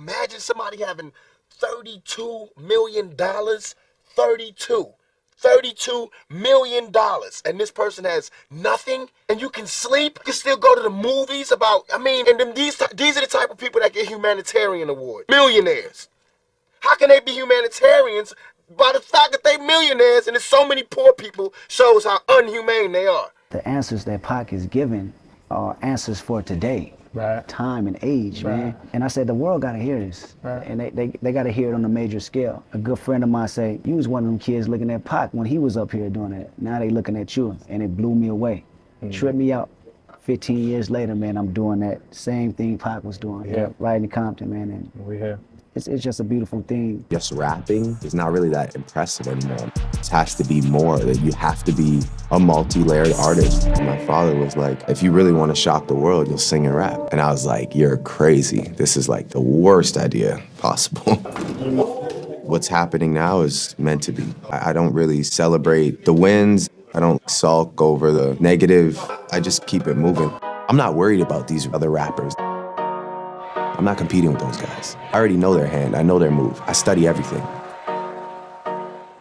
imagine somebody having $32 million? $32 million. And this person has nothing, and you can sleep, you can still go to the movies and then these are the type of people that get humanitarian award. Millionaires. How can they be humanitarians? By the fact that they millionaires and there's so many poor people shows how unhumane they are. The answers that Pac is giving are answers for today. Right. Time and age, right. Man. And I said, the world gotta hear this. Right. And they gotta hear it on a major scale. A good friend of mine say, you was one of them kids looking at Pac when he was up here doing it. Now they looking at you, and it blew me away. Tripped me out. 15 years later, man, I'm doing that same thing Pac was doing. Yeah. Right in Compton, man. And we here. It's just a beautiful thing. Just rapping is not really that impressive anymore. It has to be more, that you have to be a multi-layered artist. My father was like, if you really want to shock the world, you'll sing and rap. And I was like, you're crazy. This is like the worst idea possible. What's happening now is meant to be. I don't really celebrate the wins. I don't sulk over the negative. I just keep it moving. I'm not worried about these other rappers. I'm not competing with those guys. I already know their hand, I know their move. I study everything.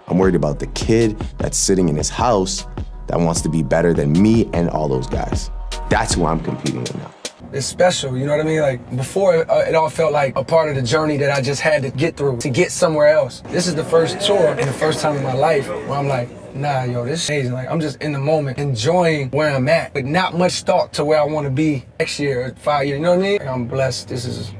I'm worried about the kid that's sitting in his house that wants to be better than me and all those guys. That's who I'm competing with now. It's special, you know what I mean? Like, before, it all felt like a part of the journey that I just had to get through to get somewhere else. This is the first tour and the first time in my life where I'm like, nah, yo, this is amazing. Like, I'm just in the moment, enjoying where I'm at, but not much thought to where I want to be next year or 5 years, you know what I mean? Like, I'm blessed. This is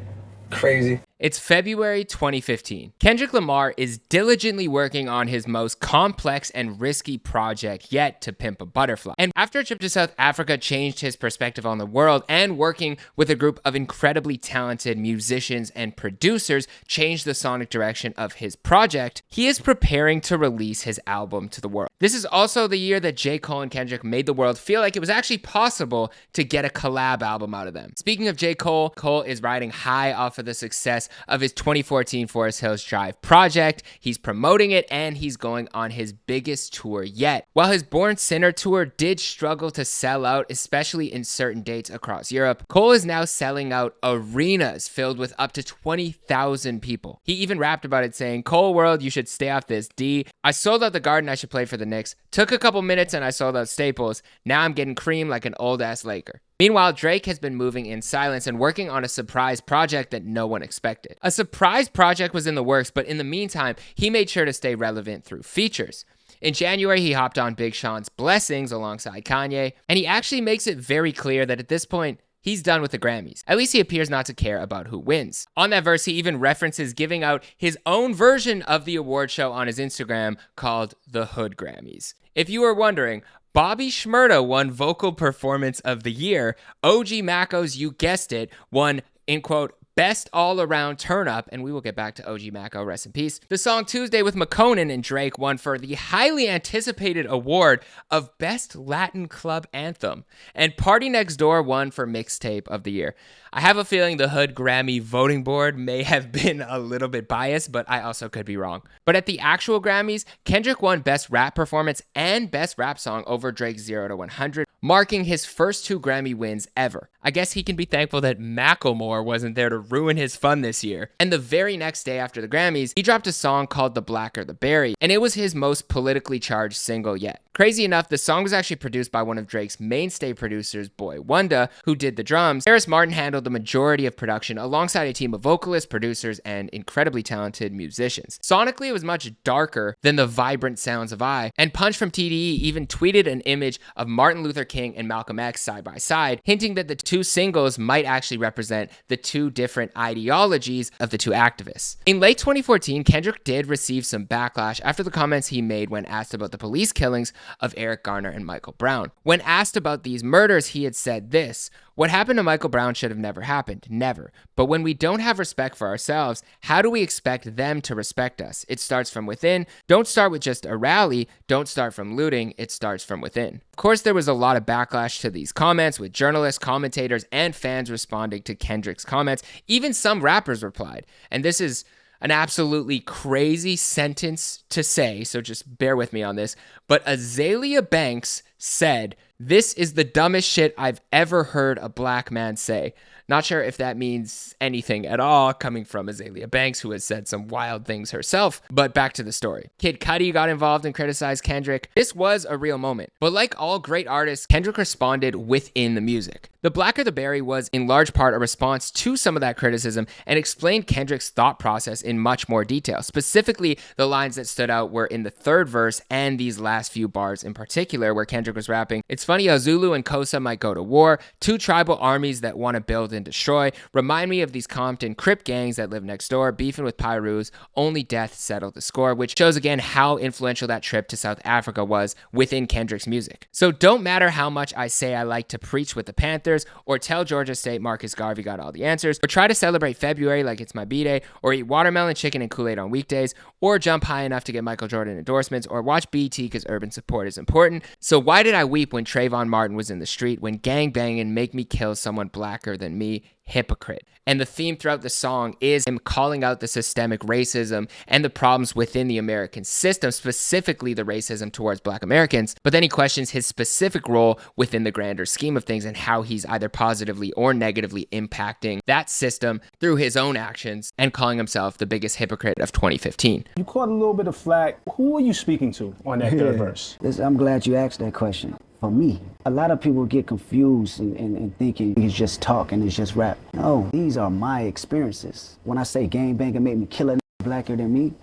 crazy. It's February 2015. Kendrick Lamar is diligently working on his most complex and risky project yet to Pimp a Butterfly. And after a trip to South Africa changed his perspective on the world, and working with a group of incredibly talented musicians and producers changed the sonic direction of his project, he is preparing to release his album to the world. This is also the year that J. Cole and Kendrick made the world feel like it was actually possible to get a collab album out of them. Speaking of J. Cole, Cole is riding high off of the success of his 2014 Forest Hills Drive project. He's promoting it, and he's going on his biggest tour yet. While his Born Sinner tour did struggle to sell out, especially in certain dates across Europe, Cole is now selling out arenas filled with up to 20,000 people. He even rapped about it saying, "Cole World, you should stay off this, D. I sold out the Garden, I should play for the Knicks. Took a couple minutes and I sold out Staples. Now I'm getting cream like an old ass Laker." Meanwhile, Drake has been moving in silence and working on a surprise project that no one expected. A surprise project was in the works, but in the meantime, he made sure to stay relevant through features. In January, he hopped on Big Sean's Blessings alongside Kanye, and he actually makes it very clear that at this point, he's done with the Grammys. At least he appears not to care about who wins. On that verse, he even references giving out his own version of the award show on his Instagram called the Hood Grammys. If you were wondering, Bobby Shmurda won Vocal Performance of the Year. OG Maco's, you guessed it, won, in quote, Best All-Around Turn-Up, and we will get back to OG Maco, rest in peace. The song Tuesday with McConan and Drake won for the highly anticipated award of Best Latin Club Anthem, and Party Next Door won for Mixtape of the Year. I have a feeling the Hood Grammy voting board may have been a little bit biased, but I also could be wrong. But at the actual Grammys, Kendrick won Best Rap Performance and Best Rap Song over Drake's 0 to 100, marking his first 2 Grammy wins ever. I guess he can be thankful that Macklemore wasn't there to ruin his fun this year. And the very next day after the Grammys, he dropped a song called The Blacker the Berry, and it was his most politically charged single yet. Crazy enough, the song was actually produced by one of Drake's mainstay producers, Boy Wonder, who did the drums. Harris Martin handled the majority of production alongside a team of vocalists, producers, and incredibly talented musicians. Sonically, it was much darker than the vibrant sounds of I, and Punch from TDE even tweeted an image of Martin Luther King and Malcolm X side by side, hinting that the 2 singles might actually represent the 2 different ideologies of the 2 activists. In late 2014, Kendrick did receive some backlash after the comments he made when asked about the police killings of Eric Garner and Michael Brown. When asked about these murders, he had said this: "What happened to Michael Brown should have never happened, never. But when we don't have respect for ourselves, how do we expect them to respect us? It starts from within. Don't start with just a rally. Don't start from looting. It starts from within." Of course, there was a lot of backlash to these comments, with journalists, commentators, and fans responding to Kendrick's comments. Even some rappers replied. And this is an absolutely crazy sentence to say, so just bear with me on this. But Azalea Banks said, "This is the dumbest shit I've ever heard a black man say." Not sure if that means anything at all, coming from Azalea Banks, who has said some wild things herself. But back to the story. Kid Cudi got involved and criticized Kendrick. This was a real moment. But like all great artists, Kendrick responded within the music. The Blacker the Berry was in large part a response to some of that criticism and explained Kendrick's thought process in much more detail. Specifically, the lines that stood out were in the third verse and these last few bars in particular, where Kendrick was rapping, "It's funny how Zulu and Xhosa might go to war, two tribal armies that want to build and destroy, remind me of these Compton Crip gangs that live next door, beefing with Pirus, only death settled the score," which shows again how influential that trip to South Africa was within Kendrick's music. So don't matter how much I say I like to preach with the Panthers, or tell Georgia State Marcus Garvey got all the answers, or try to celebrate February like it's my B-Day, or eat watermelon, chicken, and Kool-Aid on weekdays, or jump high enough to get Michael Jordan endorsements, or watch BT because urban support is important. So why did I weep when Trayvon Martin was in the street, when gang banging make me kill someone blacker than me? Hypocrite. And the theme throughout the song is him calling out the systemic racism and the problems within the American system, specifically the racism towards Black Americans. But then he questions his specific role within the grander scheme of things and how he's either positively or negatively impacting that system through his own actions, and calling himself the biggest hypocrite of 2015. You caught a little bit of flack. Who are you speaking to on that third verse? I'm glad you asked that question. For me, a lot of people get confused and thinking it's just talk and it's just rap. No, these are my experiences. When I say gang banging made me kill a blacker than me,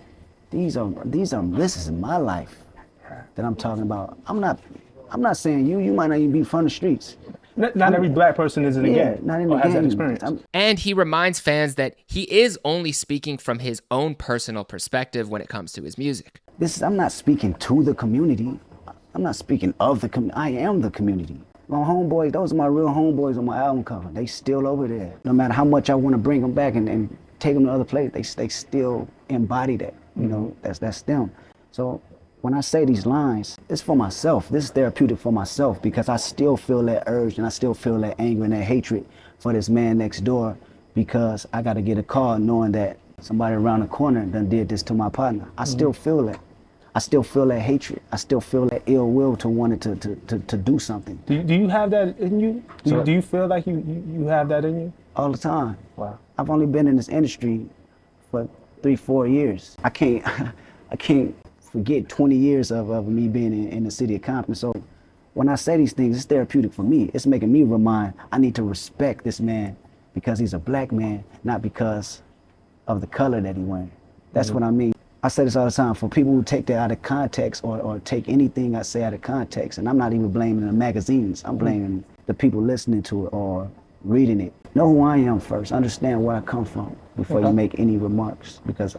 this is my life that I'm talking about. I'm not saying you might not even be from the streets. Not every black person is in the gang. Not in the or has that gang. experience. And he reminds fans that he is only speaking from his own personal perspective when it comes to his music. I'm not speaking to the community. I'm not speaking of the community. I am the community. My homeboys, those are my real homeboys on my album cover. They still over there. No matter how much I want to bring them back and take them to other places, they still embody that. You know, that's them. So when I say these lines, it's for myself. This is therapeutic for myself because I still feel that urge and I still feel that anger and that hatred for this man next door, because I got to get a call knowing that somebody around the corner done did this to my partner. I still feel that. I still feel that hatred. I still feel that ill will to want it to do something. Do you have that in you? Do you feel like you have that in you? All the time. Wow. I've only been in this industry for 3-4 years. I can't forget 20 years of me being in the city of Compton. So when I say these things, it's therapeutic for me. It's making me remind I need to respect this man because he's a black man, not because of the color that he wearing. That's what I mean. I say this all the time, for people who take that out of context or take anything I say out of context, and I'm not even blaming the magazines, I'm blaming the people listening to it or reading it. Know who I am first, understand where I come from before you make any remarks, because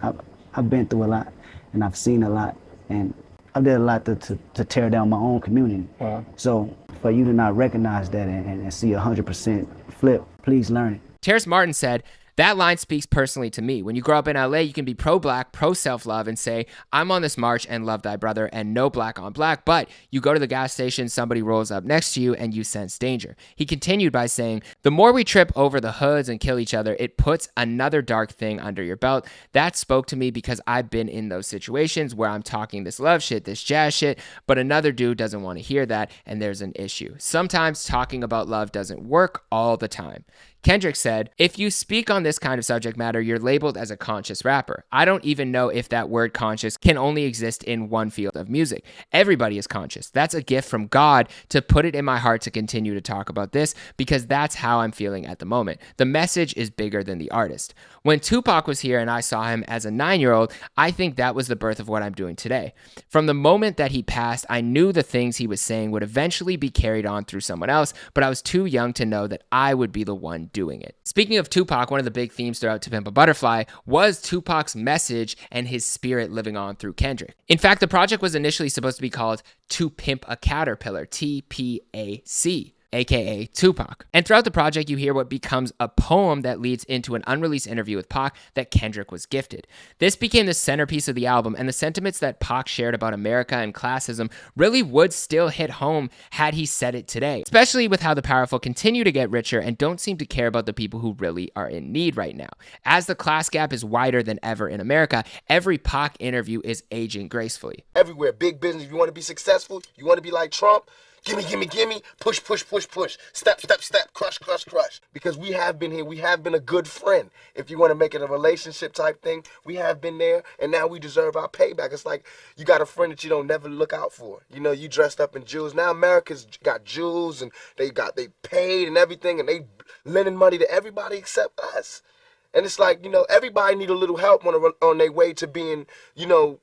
I've been through a lot and I've seen a lot, and I've did a lot to tear down my own community. Wow. So for you to not recognize that and see 100% flip, please learn it. Terrace Martin said, "That line speaks personally to me. When you grow up in LA, you can be pro-black, pro-self-love, and say, I'm on this march and love thy brother and no black on black, but you go to the gas station, somebody rolls up next to you and you sense danger." He continued by saying, "The more we trip over the hoods and kill each other, it puts another dark thing under your belt." That spoke to me because I've been in those situations where I'm talking this love shit, this jazz shit, but another dude doesn't want to hear that, and there's an issue. Sometimes talking about love doesn't work all the time. Kendrick said, "If you speak on this kind of subject matter, you're labeled as a conscious rapper. I don't even know if that word conscious can only exist in one field of music. Everybody is conscious. That's a gift from God to put it in my heart to continue to talk about this because that's how I'm feeling at the moment. The message is bigger than the artist. When Tupac was here and I saw him as a 9-year-old, I think that was the birth of what I'm doing today. From the moment that he passed, I knew the things he was saying would eventually be carried on through someone else, but I was too young to know that I would be the one doing it." Speaking of Tupac, one of the big themes throughout To Pimp a Butterfly was Tupac's message and his spirit living on through Kendrick. In fact, the project was initially supposed to be called To Pimp a Caterpillar, TPAC. aka Tupac. And throughout the project, you hear what becomes a poem that leads into an unreleased interview with Pac that Kendrick was gifted. This became the centerpiece of the album, and the sentiments that Pac shared about America and classism really would still hit home had he said it today, especially with how the powerful continue to get richer and don't seem to care about the people who really are in need right now. As the class gap is wider than ever in America, every Pac interview is aging gracefully. Everywhere, big business, you want to be successful, you want to be like Trump, gimme, push, step, crush. Because we have been here, we have been a good friend. If you want to make it a relationship type thing, we have been there, and now we deserve our payback. It's like you got a friend that you don't never look out for. You know, you dressed up in jewels. Now America's got jewels, and they paid and everything, and they lending money to everybody except us. And it's like, you know, everybody need a little help on their way to being, you know,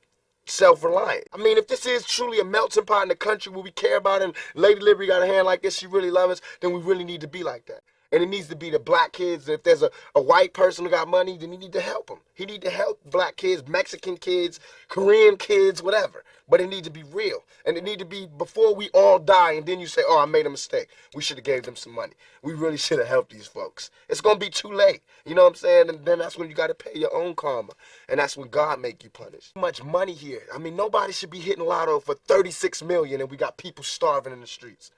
self-reliant. I mean, if this is truly a melting pot in the country where we care about it, and Lady Liberty got a hand like this, she really loves us, then we really need to be like that. And it needs to be the black kids. If there's a white person who got money, then he need to help them. He need to help black kids, Mexican kids, Korean kids, whatever. But it need to be real. And it need to be before we all die, and then you say, oh, I made a mistake. We should have gave them some money. We really should have helped these folks. It's going to be too late. You know what I'm saying? And then that's when you got to pay your own karma. And that's when God make you punish. Too much money here. I mean, nobody should be hitting lotto for $36 million and we got people starving in the streets.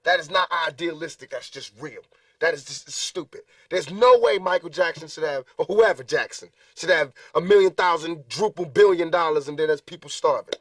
That is not idealistic. That's just real. That is just stupid. There's no way Michael Jackson should have, or whoever Jackson, should have $1,000,000 billion and then there's people starving.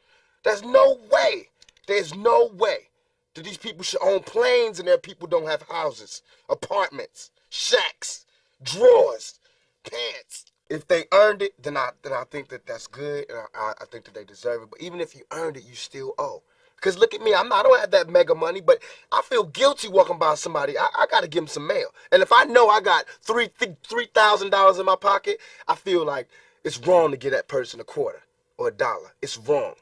There's no way. There's no way that these people should own planes and their people don't have houses, apartments, shacks, drawers, pants. If they earned it, then I think that that's good, and I think that they deserve it. But even if you earned it, you still owe. Because look at me, I don't have that mega money, but I feel guilty walking by somebody. I got to give them some mail. And if I know I got $3,000 in my pocket, I feel like it's wrong to give that person a quarter or $1. It's wrong.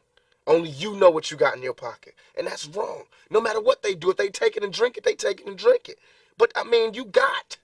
Only you know what you got in your pocket. And that's wrong. No matter what they do, if they take it and drink it, they take it and drink it. But, I mean, you got.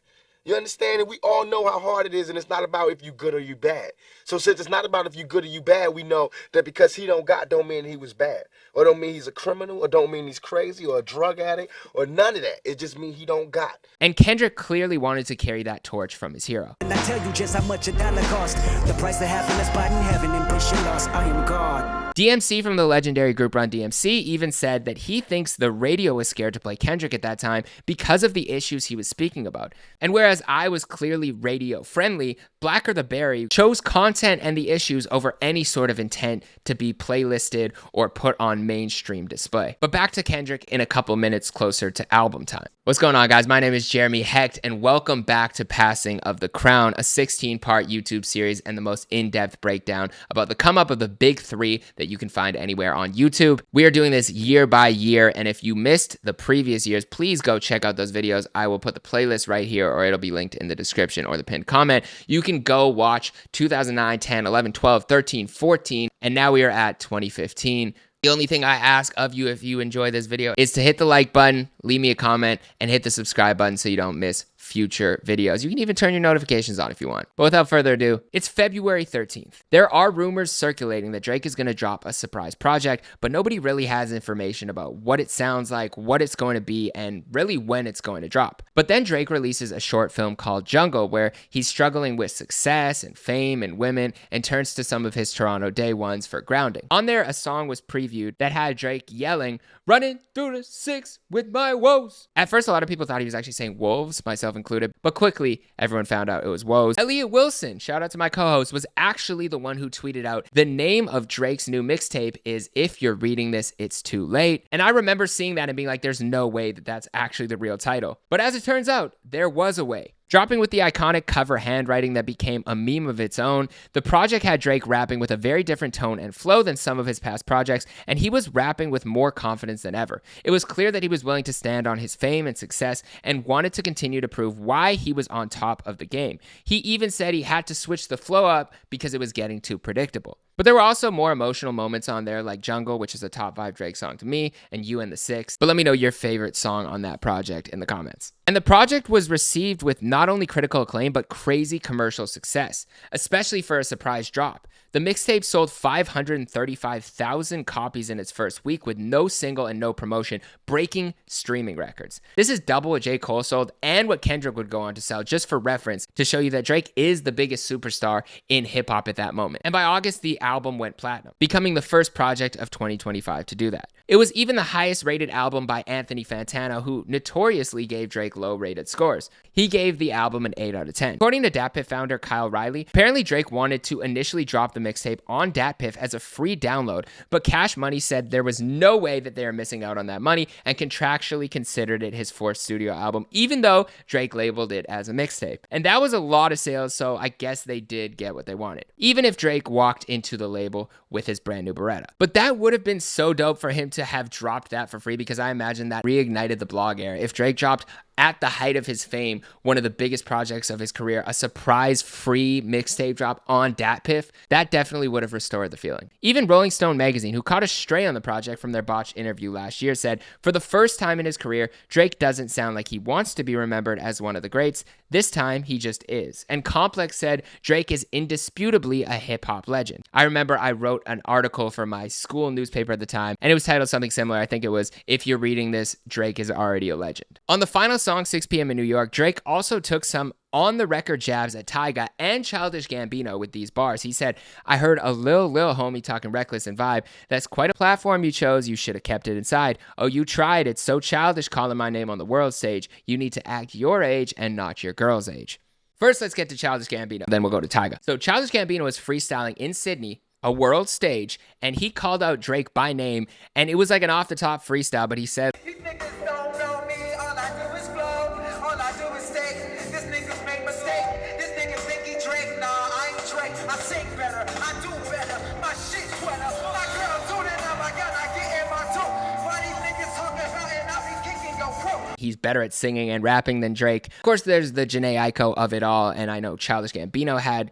You understand? And we all know how hard it is, and it's not about if you good or you bad. So since it's not about if you good or you bad, we know that because he don't got don't mean he was bad. Or don't mean he's a criminal, or don't mean he's crazy, or a drug addict, or none of that. It just means he don't got. And Kendrick clearly wanted to carry that torch from his hero. And I tell you just how much $1 cost. The price of having a spot in heaven, embrace your loss. I am God. DMC from the legendary group Run DMC even said that he thinks the radio was scared to play Kendrick at that time because of the issues he was speaking about. And whereas I was clearly radio friendly, Blacker the Berry chose content and the issues over any sort of intent to be playlisted or put on mainstream display. But back to Kendrick in a couple minutes closer to album time. What's going on, guys? My name is Jeremy Hecht, and welcome back to Passing of the Crown, a 16-part YouTube series and the most in-depth breakdown about the come up of the big three that you can find anywhere on YouTube. We are doing this year by year, and if you missed the previous years, please go check out those videos. I will put the playlist right here, or it'll be linked in the description or the pinned comment. You can go watch 2009, 10, 11, 12, 13, 14, and now we are at 2015. The only thing I ask of you if you enjoy this video is to hit the like button, leave me a comment, and hit the subscribe button so you don't miss future videos. You can even turn your notifications on if you want. But without further ado, it's February 13th. There are rumors circulating that Drake is going to drop a surprise project, but nobody really has information about what it sounds like, what it's going to be, and really when it's going to drop. But then Drake releases a short film called Jungle, where he's struggling with success and fame and women, and turns to some of his Toronto day ones for grounding. On there, a song was previewed that had Drake yelling, "Running through the six with my woes." At first, a lot of people thought he was actually saying wolves, myself included, but quickly, everyone found out it was woes. Elliot Wilson, shout out to my co-host, was actually the one who tweeted out, "The name of Drake's new mixtape is If You're Reading This, It's Too Late." And I remember seeing that and being like, there's no way that that's actually the real title. But as it turns out, there was a way. Dropping with the iconic cover handwriting that became a meme of its own, the project had Drake rapping with a very different tone and flow than some of his past projects, and he was rapping with more confidence than ever. It was clear that he was willing to stand on his fame and success and wanted to continue to prove why he was on top of the game. He even said he had to switch the flow up because it was getting too predictable. But there were also more emotional moments on there, like Jungle, which is a top 5 Drake song to me, and You and the Six. But let me know your favorite song on that project in the comments. And the project was received with not only critical acclaim, but crazy commercial success, especially for a surprise drop. The mixtape sold 535,000 copies in its first week with no single and no promotion, breaking streaming records. This is double what J. Cole sold and what Kendrick would go on to sell, just for reference, to show you that Drake is the biggest superstar in hip-hop at that moment. And by August, the album went platinum, becoming the first project of 2025 to do that. It was even the highest rated album by Anthony Fantano, who notoriously gave Drake low rated scores. He gave the album an 8 out of 10. According to DatPiff founder Kyle Riley, apparently Drake wanted to initially drop the mixtape on DatPiff as a free download, but Cash Money said there was no way that they are missing out on that money and contractually considered it his fourth studio album, even though Drake labeled it as a mixtape. And that was a lot of sales, so I guess they did get what they wanted, even if Drake walked into the label with his brand new Beretta. But that would have been so dope for him to have dropped that for free, because I imagine that reignited the blog era. If Drake dropped, at the height of his fame, one of the biggest projects of his career, a surprise free mixtape drop on DatPiff, that definitely would have restored the feeling. Even Rolling Stone magazine, who caught a stray on the project from their botched interview last year, said, for the first time in his career, Drake doesn't sound like he wants to be remembered as one of the greats. This time, he just is. And Complex said, Drake is indisputably a hip-hop legend. I remember I wrote an article for my school newspaper at the time, and it was titled something similar. I think it was, if you're reading this, Drake is already a legend. On the final song, 6 p.m. in New York, Drake also took some on-the-record jabs at Tyga and Childish Gambino with these bars. He said, I heard a lil homie talking reckless and vibe. That's quite a platform you chose. You should have kept it inside. Oh, you tried. It's so childish calling my name on the world stage. You need to act your age and not your girl's age. First, let's get to Childish Gambino. Then we'll go to Tyga. So Childish Gambino was freestyling in Sydney, a world stage, and he called out Drake by name, and it was like an off-the-top freestyle, but he said, These niggas don't know me, all I do is flow, all I do is stay. This niggas make mistake, this nigga think he Drake, nah, I ain't Drake. I sing better, I do better, my shit's wetter. My girl tuning up, I gotta get in my tune. Why these niggas talking about it, I be kicking your crew. He's better at singing and rapping than Drake. Of course, there's the Jhené Aiko of it all, and I know Childish Gambino had,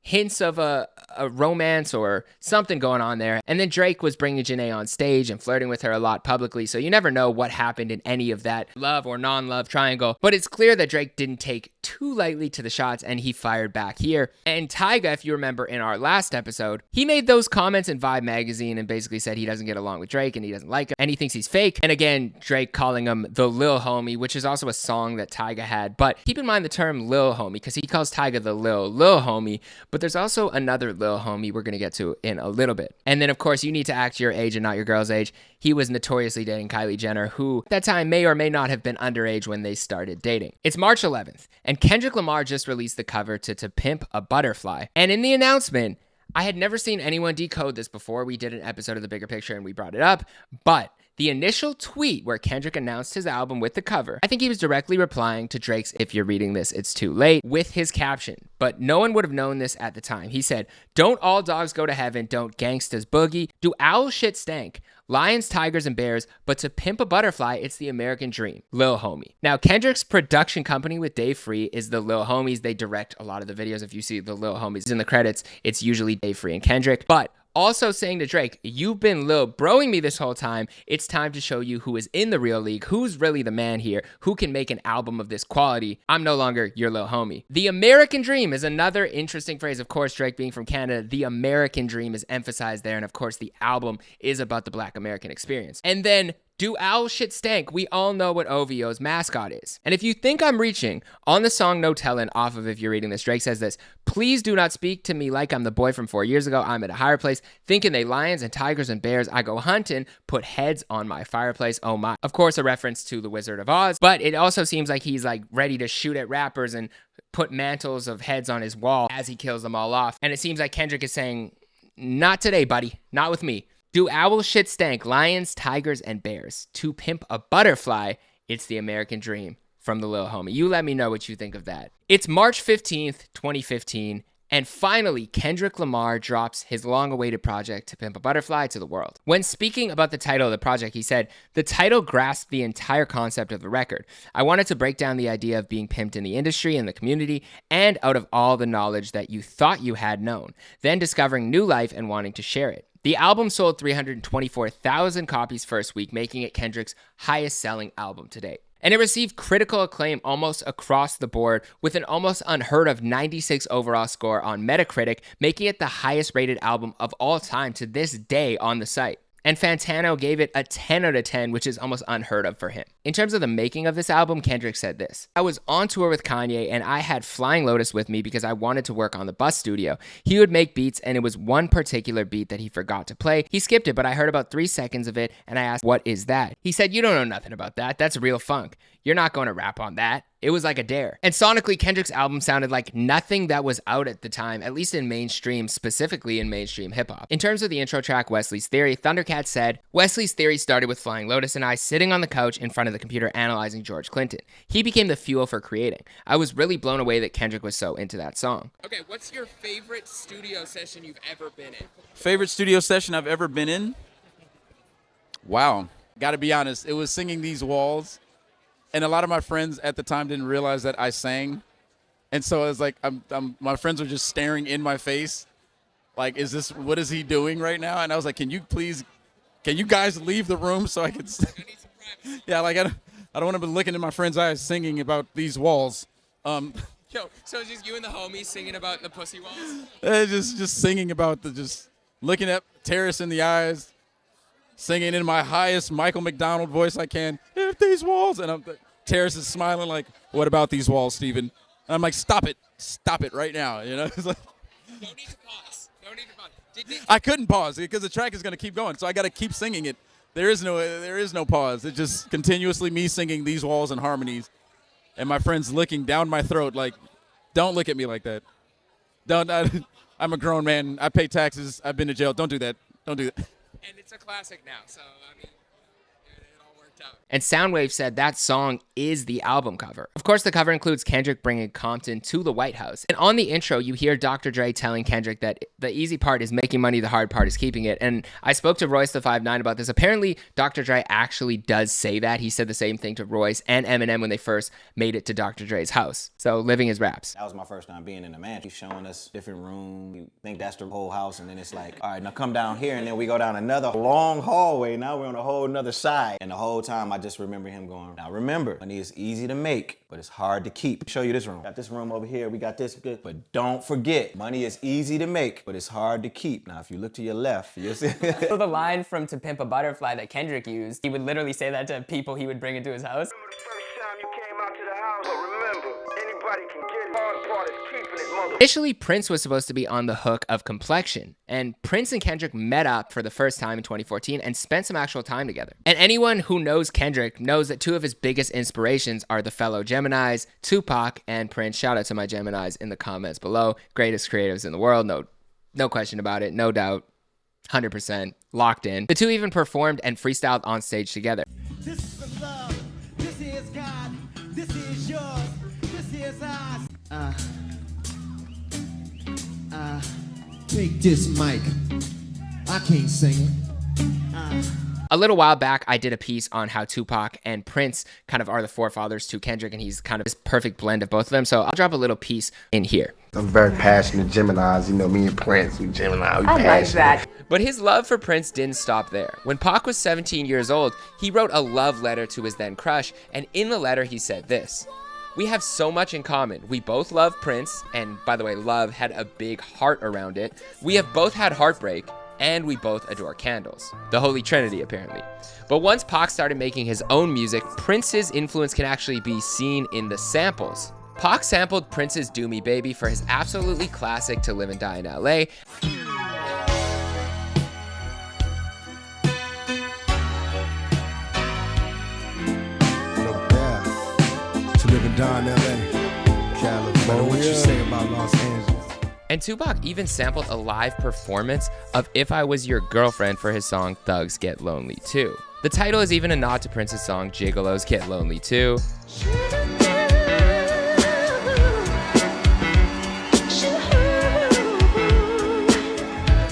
hints of a romance or something going on there. And then Drake was bringing Jhené on stage and flirting with her a lot publicly, so you never know what happened in any of that love or non-love triangle. But it's clear that Drake didn't take too lightly to the shots, and he fired back here. And Tyga, if you remember in our last episode, he made those comments in Vibe magazine and basically said he doesn't get along with Drake and he doesn't like him and he thinks he's fake. And again, Drake calling him the lil homie, which is also a song that Tyga had. But keep in mind the term lil homie, because he calls Tyga the lil homie, but there's also another lil homie we're going to get to in a little bit. And then of course, you need to act your age and not your girl's age. He was notoriously dating Kylie Jenner, who at that time may or may not have been underage when they started dating. It's March 11th, and Kendrick Lamar just released the cover to Pimp a Butterfly. And in the announcement, I had never seen anyone decode this before. We did an episode of The Bigger Picture and we brought it up, but the initial tweet where Kendrick announced his album with the cover, I think he was directly replying to Drake's If You're Reading This, It's Too Late with his caption, but no one would have known this at the time. He said, don't all dogs go to heaven, don't gangstas boogie, do owl shit stank, lions, tigers, and bears, but to pimp a butterfly, it's the American dream, Lil Homie. Now, Kendrick's production company with Dave Free is the Lil Homies. They direct a lot of the videos. If you see the Lil Homies in the credits, it's usually Dave Free and Kendrick, but also saying to Drake, you've been Lil broing me this whole time. It's time to show you who is in the real league, who's really the man here, who can make an album of this quality. I'm no longer your Lil homie. The American dream is another interesting phrase. Of course, Drake being from Canada, the American dream is emphasized there. And of course, the album is about the Black American experience. And then do owl shit stank? We all know what OVO's mascot is. And if you think I'm reaching, on the song No Tellin' off of If You're Reading This, Drake says this, please do not speak to me like I'm the boy from 4 years ago. I'm at a higher place, thinking they lions and tigers and bears. I go hunting, put heads on my fireplace. Oh my. Of course, a reference to The Wizard of Oz, but it also seems like he's like ready to shoot at rappers and put mantles of heads on his wall as he kills them all off. And it seems like Kendrick is saying, not today, buddy, not with me. Do owl shit stank, lions, tigers, and bears? To pimp a butterfly, it's the American dream from the Lil Homie. You let me know what you think of that. It's March 15th, 2015, and finally, Kendrick Lamar drops his long-awaited project To Pimp a Butterfly to the world. When speaking about the title of the project, he said, the title grasped the entire concept of the record. I wanted to break down the idea of being pimped in the industry and the community, and out of all the knowledge that you thought you had known, then discovering new life and wanting to share it. The album sold 324,000 copies first week, making it Kendrick's highest-selling album to date. And it received critical acclaim almost across the board with an almost unheard of 96 overall score on Metacritic, making it the highest-rated album of all time to this day on the site. And Fantano gave it a 10 out of 10, which is almost unheard of for him. In terms of the making of this album, Kendrick said this, I was on tour with Kanye and I had Flying Lotus with me because I wanted to work on the bus studio. He would make beats and it was one particular beat that he forgot to play. He skipped it, but I heard about 3 seconds of it and I asked, what is that? He said, you don't know nothing about that. That's real funk. You're not going to rap on that. It was like a dare. And sonically, Kendrick's album sounded like nothing that was out at the time, at least in mainstream, specifically in mainstream hip-hop. In terms of the intro track, Wesley's Theory, Thundercat said, Wesley's Theory started with Flying Lotus and I sitting on the couch in front of the computer analyzing George Clinton. He became the fuel for creating. I was really blown away that Kendrick was so into that song. Okay, what's your favorite studio session you've ever been in? Favorite studio session I've ever been in? Wow. Gotta be honest, it was Singing These Walls. And a lot of my friends at the time didn't realize that I sang. And so I was like, my friends were just staring in my face. Like, what is he doing right now? And I was like, can you guys leave the room so I can Yeah, like I don't want to be looking in my friends' eyes singing about these walls. Yo, so it's just you and the homies singing about the pussy walls? Just singing about just looking at Terrace in the eyes, singing in my highest Michael McDonald voice I can, if these walls, and Terrace is smiling like, what about these walls, Steven? And I'm like, stop it right now, you know? It's like, Don't need to pause. I couldn't pause because the track is going to keep going, so I got to keep singing it. There is no pause. It's just continuously me singing these walls and harmonies, and my friends licking down my throat like, don't look at me like that. I'm a grown man. I pay taxes. I've been to jail. Don't do that. Don't do that. And it's a classic now, so, I mean, it all worked out. And Soundwave said that song is the album cover. Of course, the cover includes Kendrick bringing Compton to the White House. And on the intro, you hear Dr. Dre telling Kendrick that the easy part is making money, the hard part is keeping it. And I spoke to Royce the 5'9" about this. Apparently, Dr. Dre actually does say that. He said the same thing to Royce and Eminem when they first made it to Dr. Dre's house. So, living his raps. That was my first time being in the mansion. He's showing us different room. You think that's the whole house, and then it's like, all right, now come down here, and then we go down another long hallway. Now we're on a whole nother side. And the whole time, I just remember him going, now remember, money is easy to make, but it's hard to keep. Show you this room. Got this room over here. We got this, but don't forget, money is easy to make, but it's hard to keep. Now, if you look to your left, you'll see. So the line from To Pimp a Butterfly that Kendrick used, he would literally say that to people he would bring into his house. Remember the first time you came out to the house? But remember, anybody can get it. Hard part is keeping it, mother. Initially, Prince was supposed to be on the hook of Complexion, and Prince and Kendrick met up for the first time in 2014 and spent some actual time together. And anyone who knows Kendrick knows that two of his biggest inspirations are the fellow Geminis, Tupac and Prince. Shout out to my Geminis in the comments below. Greatest creatives in the world, no question about it, no doubt, 100%, locked in. The two even performed and freestyled on stage together. This is the love, this is God, this is yours, this is ours. Take this mic. I can't sing it. A little while back, I did a piece on how Tupac and Prince kind of are the forefathers to Kendrick, and he's kind of this perfect blend of both of them. So I'll drop a little piece in here. I'm very passionate Geminis. You know, me and Prince, we Gemini, we passionate. like that. But his love for Prince didn't stop there. When Pac was 17 years old, he wrote a love letter to his then crush, and in the letter he said this: "We have so much in common. We both love Prince," and by the way, love had a big heart around it. "We have both had heartbreak, and we both adore candles." The Holy Trinity, apparently. But once Pac started making his own music, Prince's influence can actually be seen in the samples. Pac sampled Prince's Do Me Baby for his absolutely classic To Live and Die in LA. To live and die in LA, California. What you say about Los Angeles? And Tupac even sampled a live performance of If I Was Your Girlfriend for his song Thugs Get Lonely Too. The title is even a nod to Prince's song Gigolos Get Lonely Too.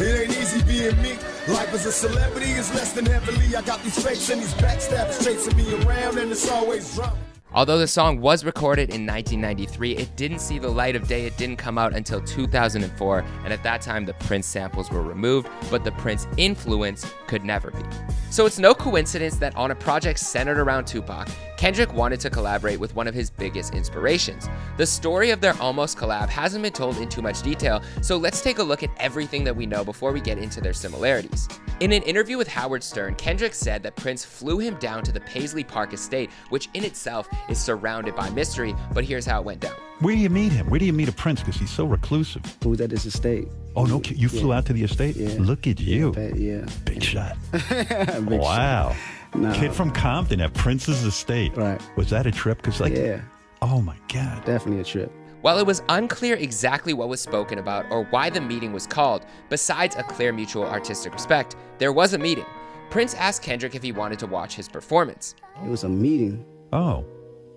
It ain't easy being Meek. Life as a celebrity is less than heavily. I got these fakes and these backstabbers chasing me around, and it's always drama. Although the song was recorded in 1993, it didn't see the light of day. It didn't come out until 2004, and at that time the Prince samples were removed, but the Prince influence could never be. So it's no coincidence that on a project centered around Tupac, Kendrick wanted to collaborate with one of his biggest inspirations. The story of their almost collab hasn't been told in too much detail, so let's take a look at everything that we know before we get into their similarities. In an interview with Howard Stern, Kendrick said that Prince flew him down to the Paisley Park estate, which in itself is surrounded by mystery, but here's how it went down. Where do you meet him? Where do you meet a Prince? Because he's so reclusive. Who's at his estate? Oh, no, you flew out to the estate? Yeah. Look at you. Yeah. Big shot. Big wow. shot. No. Kid from Compton at Prince's estate. Right. Was that a trip? Because, like, yeah. Oh my God. Definitely a trip. While it was unclear exactly what was spoken about or why the meeting was called, besides a clear mutual artistic respect, there was a meeting. Prince asked Kendrick if he wanted to watch his performance. It was a meeting. Oh.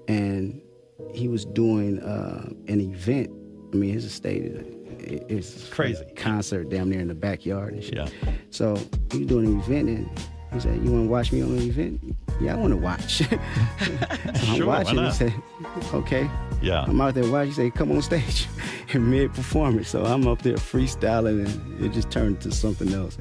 And he was doing an event. I mean, his estate is crazy. Concert down there in the backyard and shit. Yeah. So he was doing an event and he said, "You want to watch me on the event?" "Yeah, I want to watch." So I'm Sure, watching. why not? He said, "Okay." Yeah. I'm out there watching. He said, "Come on stage," in mid-performance. So I'm up there freestyling and it just turned into something else.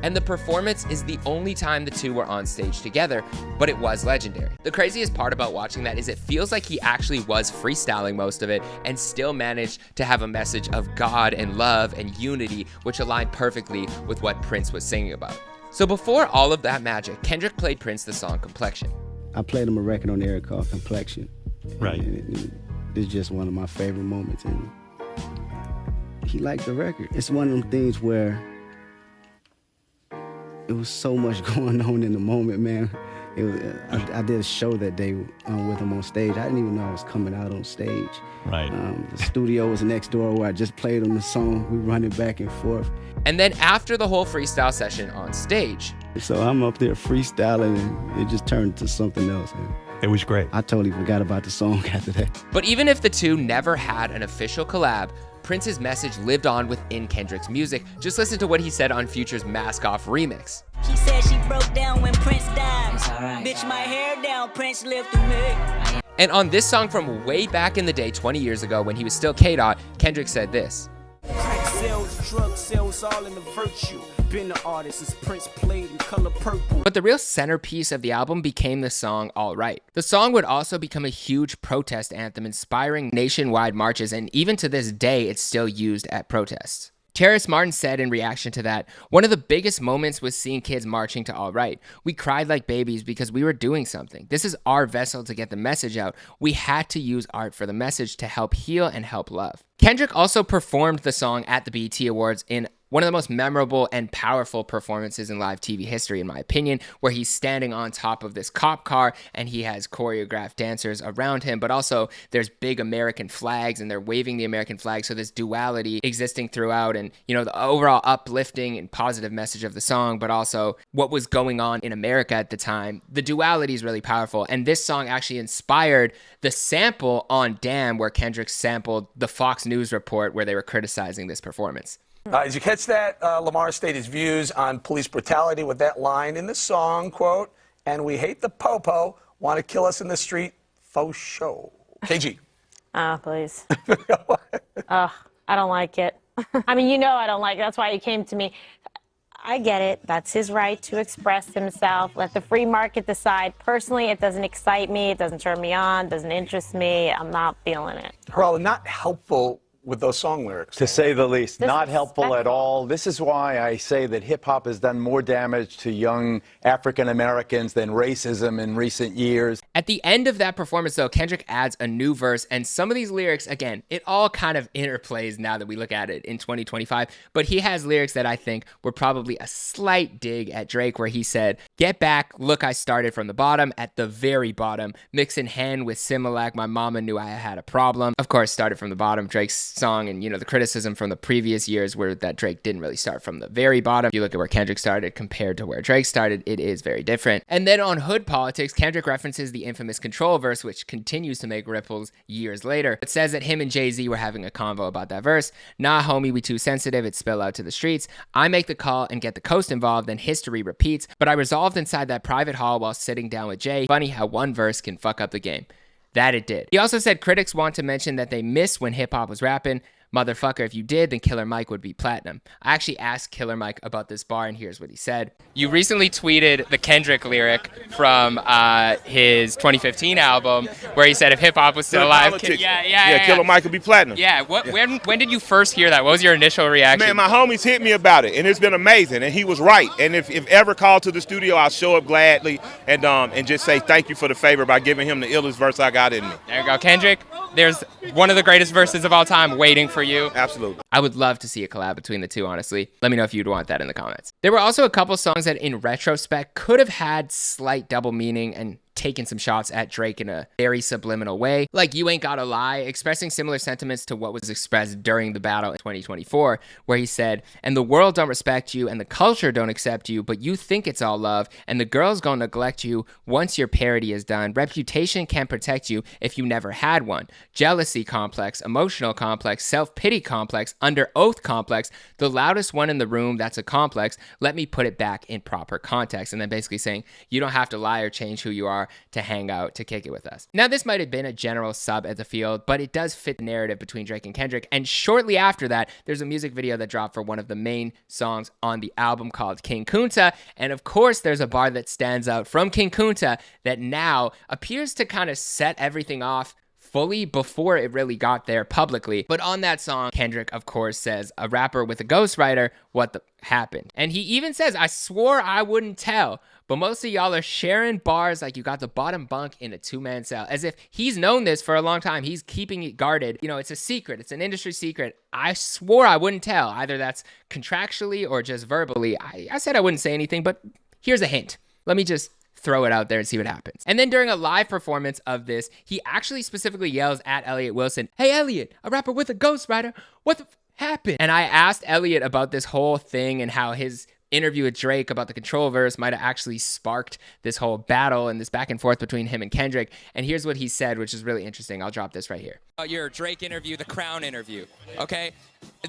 And the performance is the only time the two were on stage together, but it was legendary. The craziest part about watching that is it feels like he actually was freestyling most of it and still managed to have a message of God and love and unity, which aligned perfectly with what Prince was singing about. So before all of that magic, Kendrick played Prince the song Complexion. I played him a record on the air called Complexion. Right. And it's just one of my favorite moments. And he liked the record. It's one of them things where it was so much going on in the moment, man. It was, I did a show that day with him on stage. I didn't even know I was coming out on stage. Right. The studio was next door where I just played him the song. We running back and forth. And then after the whole freestyle session on stage. So I'm up there freestyling and it just turned to something else. And it was great. I totally forgot about the song after that. But even if the two never had an official collab, Prince's message lived on within Kendrick's music. Just listen to what he said on Future's Mask Off remix. She said she broke down when Prince died. Bitch, my hair down, Prince lived through me. And on this song from way back in the day, 20 years ago, when he was still K-Dot, Kendrick said this. Crack sales, drug sales, all in the virtue. Been an artist since Prince played in Color Purple. But the real centerpiece of the album became the song All Right. The song would also become a huge protest anthem, inspiring nationwide marches, and even to this day, it's still used at protests. Terrace Martin said in reaction to that, "One of the biggest moments was seeing kids marching to All Right. We cried like babies because we were doing something. This is our vessel to get the message out. We had to use art for the message to help heal and help love." Kendrick also performed the song at the BET Awards in one of the most memorable and powerful performances in live TV history, in my opinion, where he's standing on top of this cop car and he has choreographed dancers around him, but also there's big American flags and they're waving the American flag. So this duality existing throughout and, you know, the overall uplifting and positive message of the song, but also what was going on in America at the time. The duality is really powerful. And this song actually inspired the sample on Damn, where Kendrick sampled the Fox News report where they were criticizing this performance. Did you catch that? Lamar stated his views on police brutality with that line in the song, quote, "And we hate the popo, want to kill us in the street, faux show." KG. Ah, please. I don't like it. I mean, you know I don't like it. That's why you came to me. I get it. That's his right to express himself. Let the free market decide. Personally, it doesn't excite me. It doesn't turn me on. Doesn't interest me. I'm not feeling it. Harrell, not helpful with those song lyrics. To say the least, not helpful at all. This is why I say that hip-hop has done more damage to young African Americans than racism in recent years. At the end of that performance, though, Kendrick adds a new verse, and some of these lyrics, again, it all kind of interplays now that we look at it in 2025, but he has lyrics that I think were probably a slight dig at Drake, where he said, "Get back, look, I started from the bottom, at the very bottom, mix in hand with Similac, my mama knew I had a problem." Of course, started from the bottom, Drake's song, and you know the criticism from the previous years where that Drake didn't really start from the very bottom. If you look at where Kendrick started compared to where Drake started, it is very different. And then on Hood Politics, Kendrick references the infamous Control verse, which continues to make ripples years later. It says that him and Jay-Z were having a convo about that verse. "Nah, homie, we too sensitive, it spill out to the streets. I make the call and get the coast involved, then history repeats. But I resolved inside that private hall while sitting down with Jay. Funny how one verse can fuck up the game." That it did. He also said critics want to mention that they miss when hip-hop was rapping. "Motherfucker, if you did, then Killer Mike would be platinum." I actually asked Killer Mike about this bar, and here's what he said. You recently tweeted the Kendrick lyric from his 2015 album, where he said if hip-hop was still alive, Killer Mike would be platinum. Yeah, when did you first hear that? What was your initial reaction? Man, my homies hit me about it, and it's been amazing, and he was right. And if ever called to the studio, I'll show up gladly and just say thank you for the favor by giving him the illest verse I got in me. There you go, Kendrick. There's one of the greatest verses of all time waiting for you. Absolutely. I would love to see a collab between the two, honestly. Let me know if you'd want that in the comments. There were also a couple songs that in retrospect could have had slight double meaning, and taking some shots at Drake in a very subliminal way. Like You Ain't Gotta Lie, expressing similar sentiments to what was expressed during the battle in 2024, where he said, and the world don't respect you and the culture don't accept you, but you think it's all love, and the girls gonna neglect you once your parody is done. Reputation can't protect you if you never had one. Jealousy complex, emotional complex, self-pity complex, under oath complex, the loudest one in the room, that's a complex. Let me put it back in proper context. And then basically saying, you don't have to lie or change who you are to hang out, to kick it with us. Now, this might have been a general sub at the field, but it does fit the narrative between Drake and Kendrick. And shortly after that, there's a music video that dropped for one of the main songs on the album called King Kunta. And of course, there's a bar that stands out from King Kunta that now appears to kind of set everything off fully before it really got there publicly. But on that song, Kendrick, of course, says, a rapper with a ghostwriter, what the happened? And he even says, I swore I wouldn't tell, but most of y'all are sharing bars like you got the bottom bunk in a two-man cell. As if he's known this for a long time. He's keeping it guarded. You know, it's a secret. It's an industry secret. I swore I wouldn't tell. Either that's contractually or just verbally. I said I wouldn't say anything, but here's a hint. Let me just throw it out there and see what happens. And then during a live performance of this, he actually specifically yells at Elliot Wilson, hey, Elliot, a rapper with a ghostwriter, what the happened? And I asked Elliot about this whole thing and how his interview with Drake about the control verse might have actually sparked this whole battle and this back and forth between him and Kendrick. And here's what he said, which is really interesting. I'll drop this right here. Your Drake interview, the Crown interview, okay?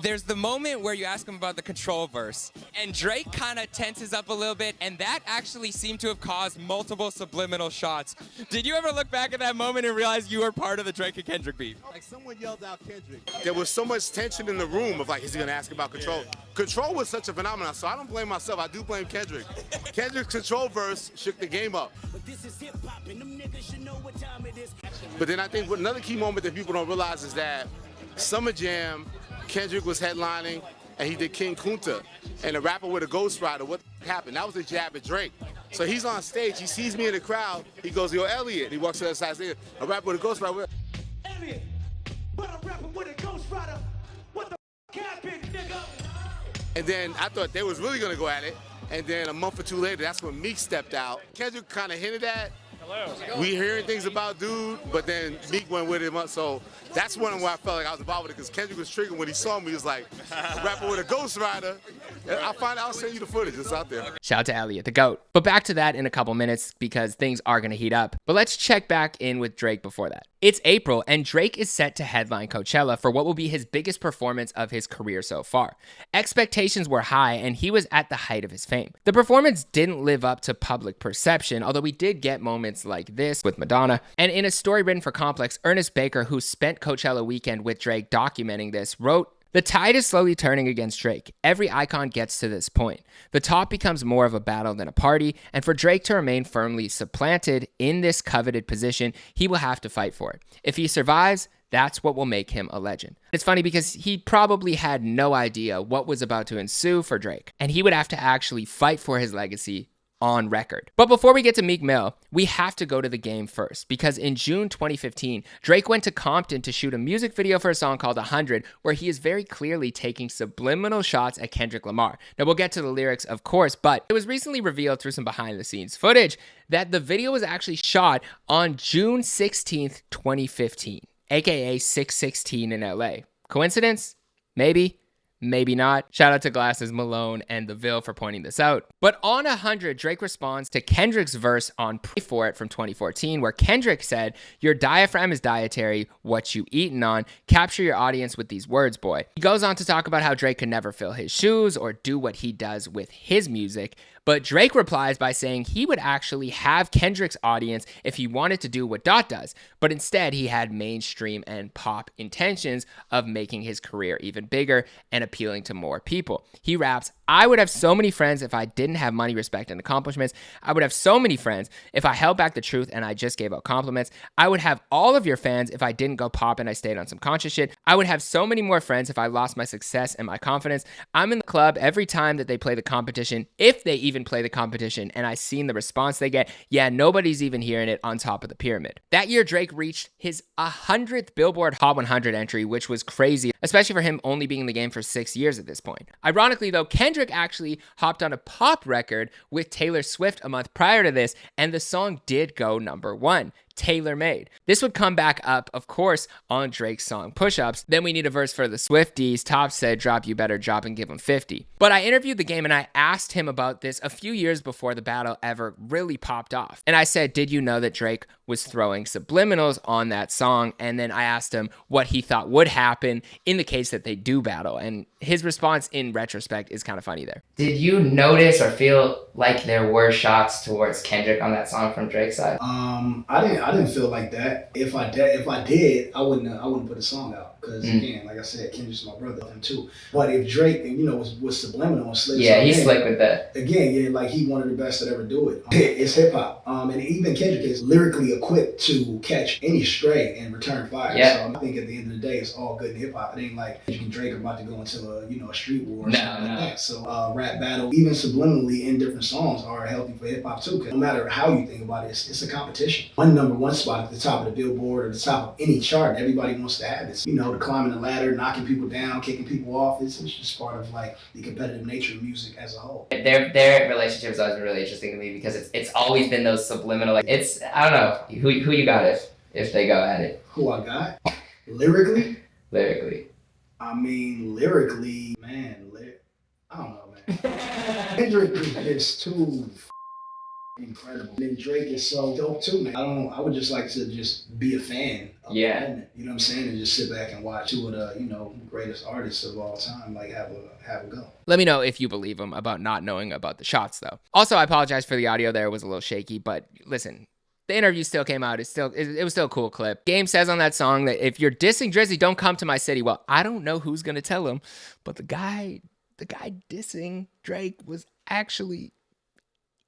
There's the moment where you ask him about the control verse, and Drake kind of tenses up a little bit, and that actually seemed to have caused multiple subliminal shots. Did you ever look back at that moment and realize you were part of the Drake and Kendrick beef? Like someone yelled out Kendrick. There was so much tension in the room of like, is he gonna ask about control? Yeah. Control was such a phenomenon, so I don't blame myself, I do blame Kendrick. Kendrick's control verse shook the game up. But then I think another key moment that people don't realize is that Summer Jam, Kendrick was headlining, and he did King Kunta, and a rapper with a ghostwriter. What happened? That was a jab at Drake. So he's on stage, he sees me in the crowd, he goes, yo, Elliot. He walks to the other side, a rapper with a ghostwriter. Elliot, but I'm rapping with a ghostwriter. What the happened, nigga? And then I thought they was really gonna go at it, and then a month or two later, that's when Meek stepped out. Kendrick kind of hinted at, we hearing things about dude, but then Meek went with him up. So that's one where I felt like I was involved with it, because Kendrick was triggered when he saw me. He was like, a rapper with a ghostwriter. I'll send you the footage. It's out there. Shout out to Elliot, the GOAT. But back to that in a couple minutes because things are going to heat up. But let's check back in with Drake before that. It's April, and Drake is set to headline Coachella for what will be his biggest performance of his career so far. Expectations were high, and he was at the height of his fame. The performance didn't live up to public perception, although we did get moments like this with Madonna. And in a story written for Complex, Ernest Baker, who spent Coachella weekend with Drake documenting this, wrote, the tide is slowly turning against Drake. Every icon gets to this point. The top becomes more of a battle than a party, and for Drake to remain firmly supplanted in this coveted position, he will have to fight for it. If he survives, that's what will make him a legend. It's funny because he probably had no idea what was about to ensue for Drake, and he would have to actually fight for his legacy on record. But before we get to Meek Mill, we have to go to the game first, because in June 2015, Drake went to Compton to shoot a music video for a song called 100, where he is very clearly taking subliminal shots at Kendrick Lamar. Now, we'll get to the lyrics, of course, but it was recently revealed through some behind-the-scenes footage that the video was actually shot on June 16th, 2015, aka 6/16 in LA. Coincidence? Maybe. Maybe not. Shout out to Glasses, Malone, and The Ville for pointing this out. But on 100, Drake responds to Kendrick's verse on Pray For It from 2014, where Kendrick said, your diaphragm is dietary, what you eatin' on, capture your audience with these words, boy. He goes on to talk about how Drake could never fill his shoes or do what he does with his music, but Drake replies by saying he would actually have Kendrick's audience if he wanted to do what Dot does, but instead he had mainstream and pop intentions of making his career even bigger and appealing to more people. He raps, I would have so many friends if I didn't have money, respect, and accomplishments. I would have so many friends if I held back the truth and I just gave out compliments. I would have all of your fans if I didn't go pop and I stayed on some conscious shit. I would have so many more friends if I lost my success and my confidence. I'm in the club every time that they play the competition, if they even even play the competition, and I seen the response they get. Yeah, nobody's even hearing it on top of the pyramid. That year, Drake reached his 100th Billboard Hot 100 entry, which was crazy, especially for him only being in the game for 6 years at this point. Ironically, though, Kendrick actually hopped on a pop record with Taylor Swift a month prior to this, and the song did go #1. Tailor Made. This would come back up, of course, on Drake's song Push Ups. Then we need a verse for the Swifties. Top said, drop, you better drop and give him 50. But I interviewed the game and I asked him about this a few years before the battle ever really popped off. And I said, did you know that Drake was throwing subliminals on that song? And then I asked him what he thought would happen in the case that they do battle. And his response in retrospect is kind of funny there. Did you notice or feel like there were shots towards Kendrick on that song from Drake's side? I didn't feel like that. If I did, I wouldn't put a song out. Because again, like I said, Kendrick's my brother, him too. But if Drake, was subliminal and slick, he's slick with that. Again, like he one of the best that ever do it. It's hip hop, and even Kendrick is lyrically equipped to catch any stray and return fire. Yeah. So I think at the end of the day, it's all good in hip hop. It ain't like Kendrick and Drake are about to go into a street war or something like that. So rap battle, even subliminally in different songs, are healthy for hip hop too. Because no matter how you think about it, it's a competition. One #1 spot at the top of the Billboard or the top of any chart, everybody wants to have this. Climbing the ladder, knocking people down, kicking people off. It's just part of like the competitive nature of music as a whole. Their relationship has always been really interesting to me because it's always been those subliminal. Like I don't know who you got if they go at it. Who I got lyrically? Lyrically. I mean lyrically, man. I don't know, man. Kendrick is too incredible. And Drake is so dope too, man. I would just like to just be a fan of the moment. You know what I'm saying? And just sit back and watch two of the, greatest artists of all time, like have a go. Let me know if you believe him about not knowing about the shots though. Also, I apologize for the audio there. It was a little shaky, but listen, the interview still came out. It was still a cool clip. Game says on that song that if you're dissing Drizzy, don't come to my city. Well, I don't know who's gonna tell him, but the guy dissing Drake was actually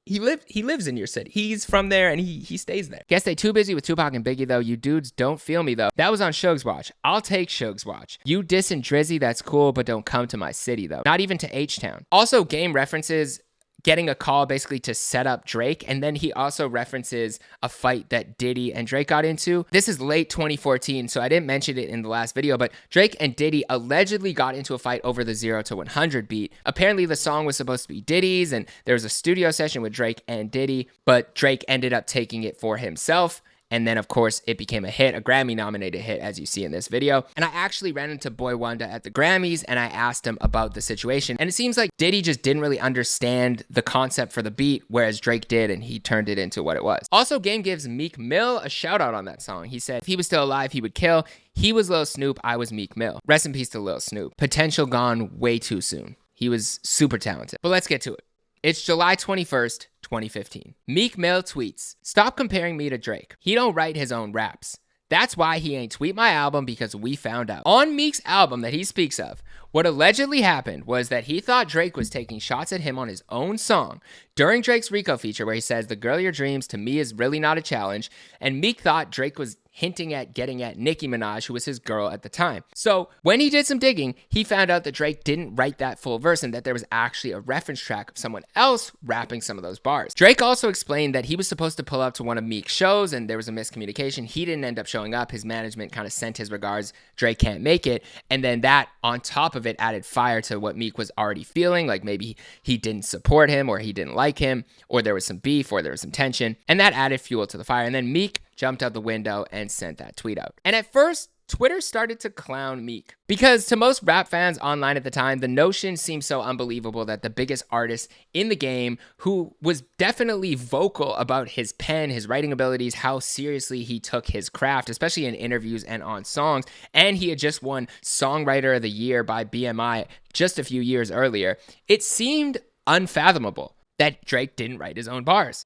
He lives in your city. He's from there and he stays there. Guess they too busy with Tupac and Biggie though. You dudes don't feel me though. That was on Suge's watch. I'll take Suge's watch. You dissing Drizzy, that's cool, but don't come to my city though. Not even to H-Town. Also, Game references getting a call basically to set up Drake, and then he also references a fight that Diddy and Drake got into. This is late 2014, so I didn't mention it in the last video, but Drake and Diddy allegedly got into a fight over the 0 to 100 beat. Apparently the song was supposed to be Diddy's, and there was a studio session with Drake and Diddy, but Drake ended up taking it for himself. And then, of course, it became a hit, a Grammy-nominated hit, as you see in this video. And I actually ran into Boy Wonder at the Grammys, and I asked him about the situation. And it seems like Diddy just didn't really understand the concept for the beat, whereas Drake did, and he turned it into what it was. Also, Game gives Meek Mill a shout-out on that song. He said, if he was still alive, he would kill. He was Lil Snoop, I was Meek Mill. Rest in peace to Lil Snoop. Potential gone way too soon. He was super talented. But let's get to it. It's July 21st, 2015. Meek Mill tweets, stop comparing me to Drake. He don't write his own raps. That's why he ain't tweet my album because we found out. On Meek's album that he speaks of, what allegedly happened was that he thought Drake was taking shots at him on his own song during Drake's Rico feature where he says, the girl of your dreams to me is really not a challenge. And Meek thought Drake was hinting at getting at Nicki Minaj, who was his girl at the time. So when he did some digging, he found out that Drake didn't write that full verse and that there was actually a reference track of someone else rapping some of those bars. Drake also explained that he was supposed to pull up to one of Meek's shows and there was a miscommunication. He didn't end up showing up. His management kind of sent his regards, Drake can't make it. And then that on top of it added fire to what Meek was already feeling, like maybe he didn't support him or he didn't like him or there was some beef or there was some tension. And that added fuel to the fire. And then Meek jumped out the window and sent that tweet out. And at first, Twitter started to clown Meek because to most rap fans online at the time, the notion seemed so unbelievable that the biggest artist in the game, who was definitely vocal about his pen, his writing abilities, how seriously he took his craft, especially in interviews and on songs, and he had just won Songwriter of the Year by BMI just a few years earlier, it seemed unfathomable that Drake didn't write his own bars.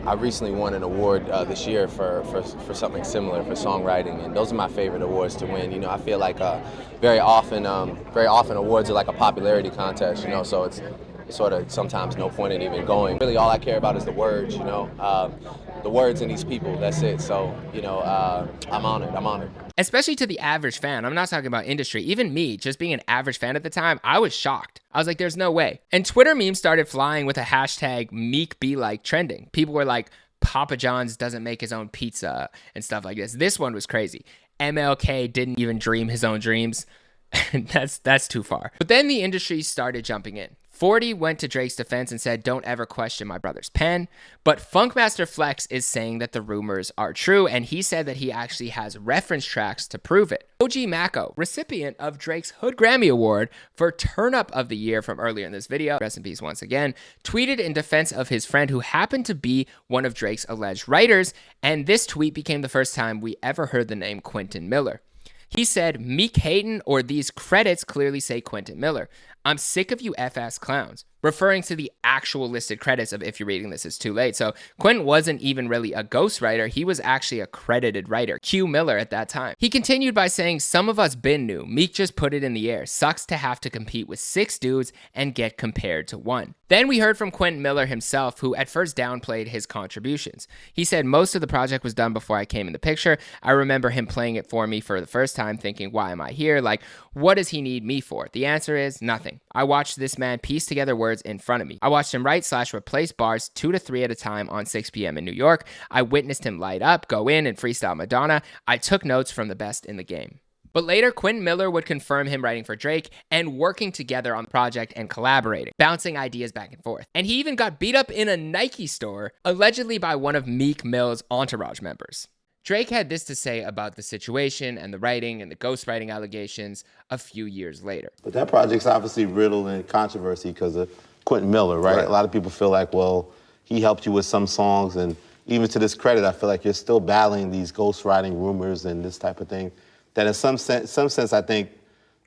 I recently won an award this year for something similar, for songwriting, and those are my favorite awards to win. You know, I feel like very often awards are like a popularity contest. You know, so sort of sometimes no point in even going. Really, all I care about is the words, you know, the words in these people. That's it. So, you know, I'm honored. I'm honored. Especially to the average fan. I'm not talking about industry. Even me, just being an average fan at the time, I was shocked. I was like, there's no way. And Twitter memes started flying with a hashtag Meek be like trending. People were like, Papa John's doesn't make his own pizza and stuff like this. This one was crazy. MLK didn't even dream his own dreams. That's too far. But then the industry started jumping in. 40 went to Drake's defense and said, don't ever question my brother's pen. But Funkmaster Flex is saying that the rumors are true, and he said that he actually has reference tracks to prove it. OG Mako, recipient of Drake's Hood Grammy Award for Turn Up of the Year from earlier in this video, rest in peace once again, tweeted in defense of his friend who happened to be one of Drake's alleged writers, and this tweet became the first time we ever heard the name Quentin Miller. He said, Meek hatin' or these credits clearly say Quentin Miller. I'm sick of you F-ass clowns. Referring to the actual listed credits of If You're Reading This, It's Too Late. So Quentin wasn't even really a ghostwriter. He was actually a credited writer. Q Miller at that time. He continued by saying, some of us been new. Meek just put it in the air. Sucks to have to compete with 6 dudes and get compared to 1. Then we heard from Quentin Miller himself, who at first downplayed his contributions. He said, most of the project was done before I came in the picture. I remember him playing it for me for the first time thinking, why am I here? Like, what does he need me for? The answer is nothing. I watched this man piece together words in front of me. I watched him write/replace bars 2 to 3 at a time on 6 p.m. in New York. I witnessed him light up, go in, and freestyle Madonna. I took notes from the best in the game. But later, Quentin Miller would confirm him writing for Drake and working together on the project and collaborating, bouncing ideas back and forth. And he even got beat up in a Nike store, allegedly by one of Meek Mill's entourage members. Drake had this to say about the situation and the writing and the ghostwriting allegations a few years later. But that project's obviously riddled in controversy because of Quentin Miller, right? A lot of people feel like, well, he helped you with some songs, and even to this credit, I feel like you're still battling these ghostwriting rumors and this type of thing that in some sense, I think,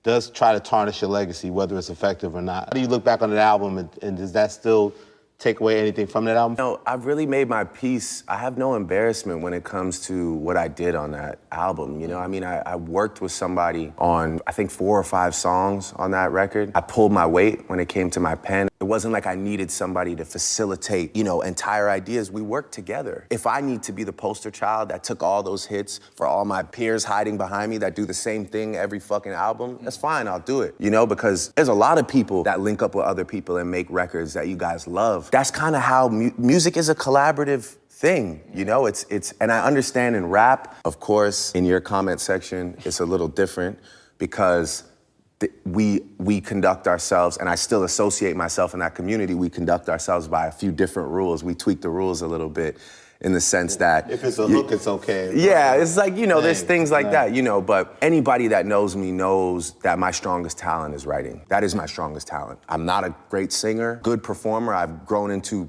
does try to tarnish your legacy, whether it's effective or not. How do you look back on that album, and does that still take away anything from that album? No, I've really made my peace. I have no embarrassment when it comes to what I did on that album. You know, I mean, I worked with somebody on, I think, 4 or 5 songs on that record. I pulled my weight when it came to my pen. It wasn't like I needed somebody to facilitate, you know, entire ideas. We worked together. If I need to be the poster child that took all those hits for all my peers hiding behind me that do the same thing every fucking album, that's fine, I'll do it. You know, because there's a lot of people that link up with other people and make records that you guys love. That's kind of how music is a collaborative thing, you know? It's and I understand in rap, of course, in your comment section, it's a little different because we conduct ourselves, and I still associate myself in that community, we conduct ourselves by a few different rules. We tweak the rules a little bit in the sense that... If it's a hook, it's okay. Yeah, it's like, you know, there's things like that, you know, but anybody that knows me knows that my strongest talent is writing. That is my strongest talent. I'm not a great singer, good performer. I've grown into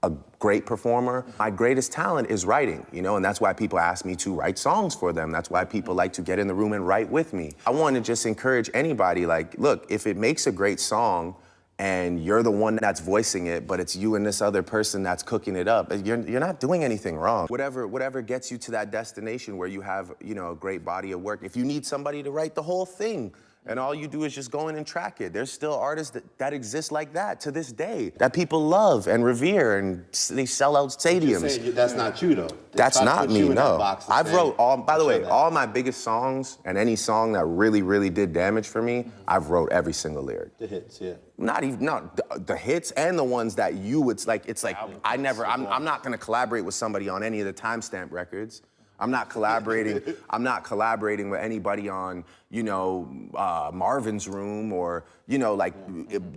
a great performer. My greatest talent is writing, you know, and that's why people ask me to write songs for them. That's why people like to get in the room and write with me. I want to just encourage anybody, like, look, if it makes a great song and you're the one that's voicing it, but it's you and this other person that's cooking it up, you're not doing anything wrong. Whatever gets you to that destination where you have, you know, a great body of work. If you need somebody to write the whole thing, and all you do is just go in and track it. There's still artists that exist like that to this day, that people love and revere, and they sell out stadiums. That's not you, though. That's not me, no. I've wrote by the way, all my biggest songs and any song that really, really did damage for me, I've wrote every single lyric. The hits, yeah. Not the hits and the ones that it's like I'm not gonna collaborate with somebody on any of the timestamp records. I'm not collaborating with anybody on, you know, Marvin's Room or, you know, like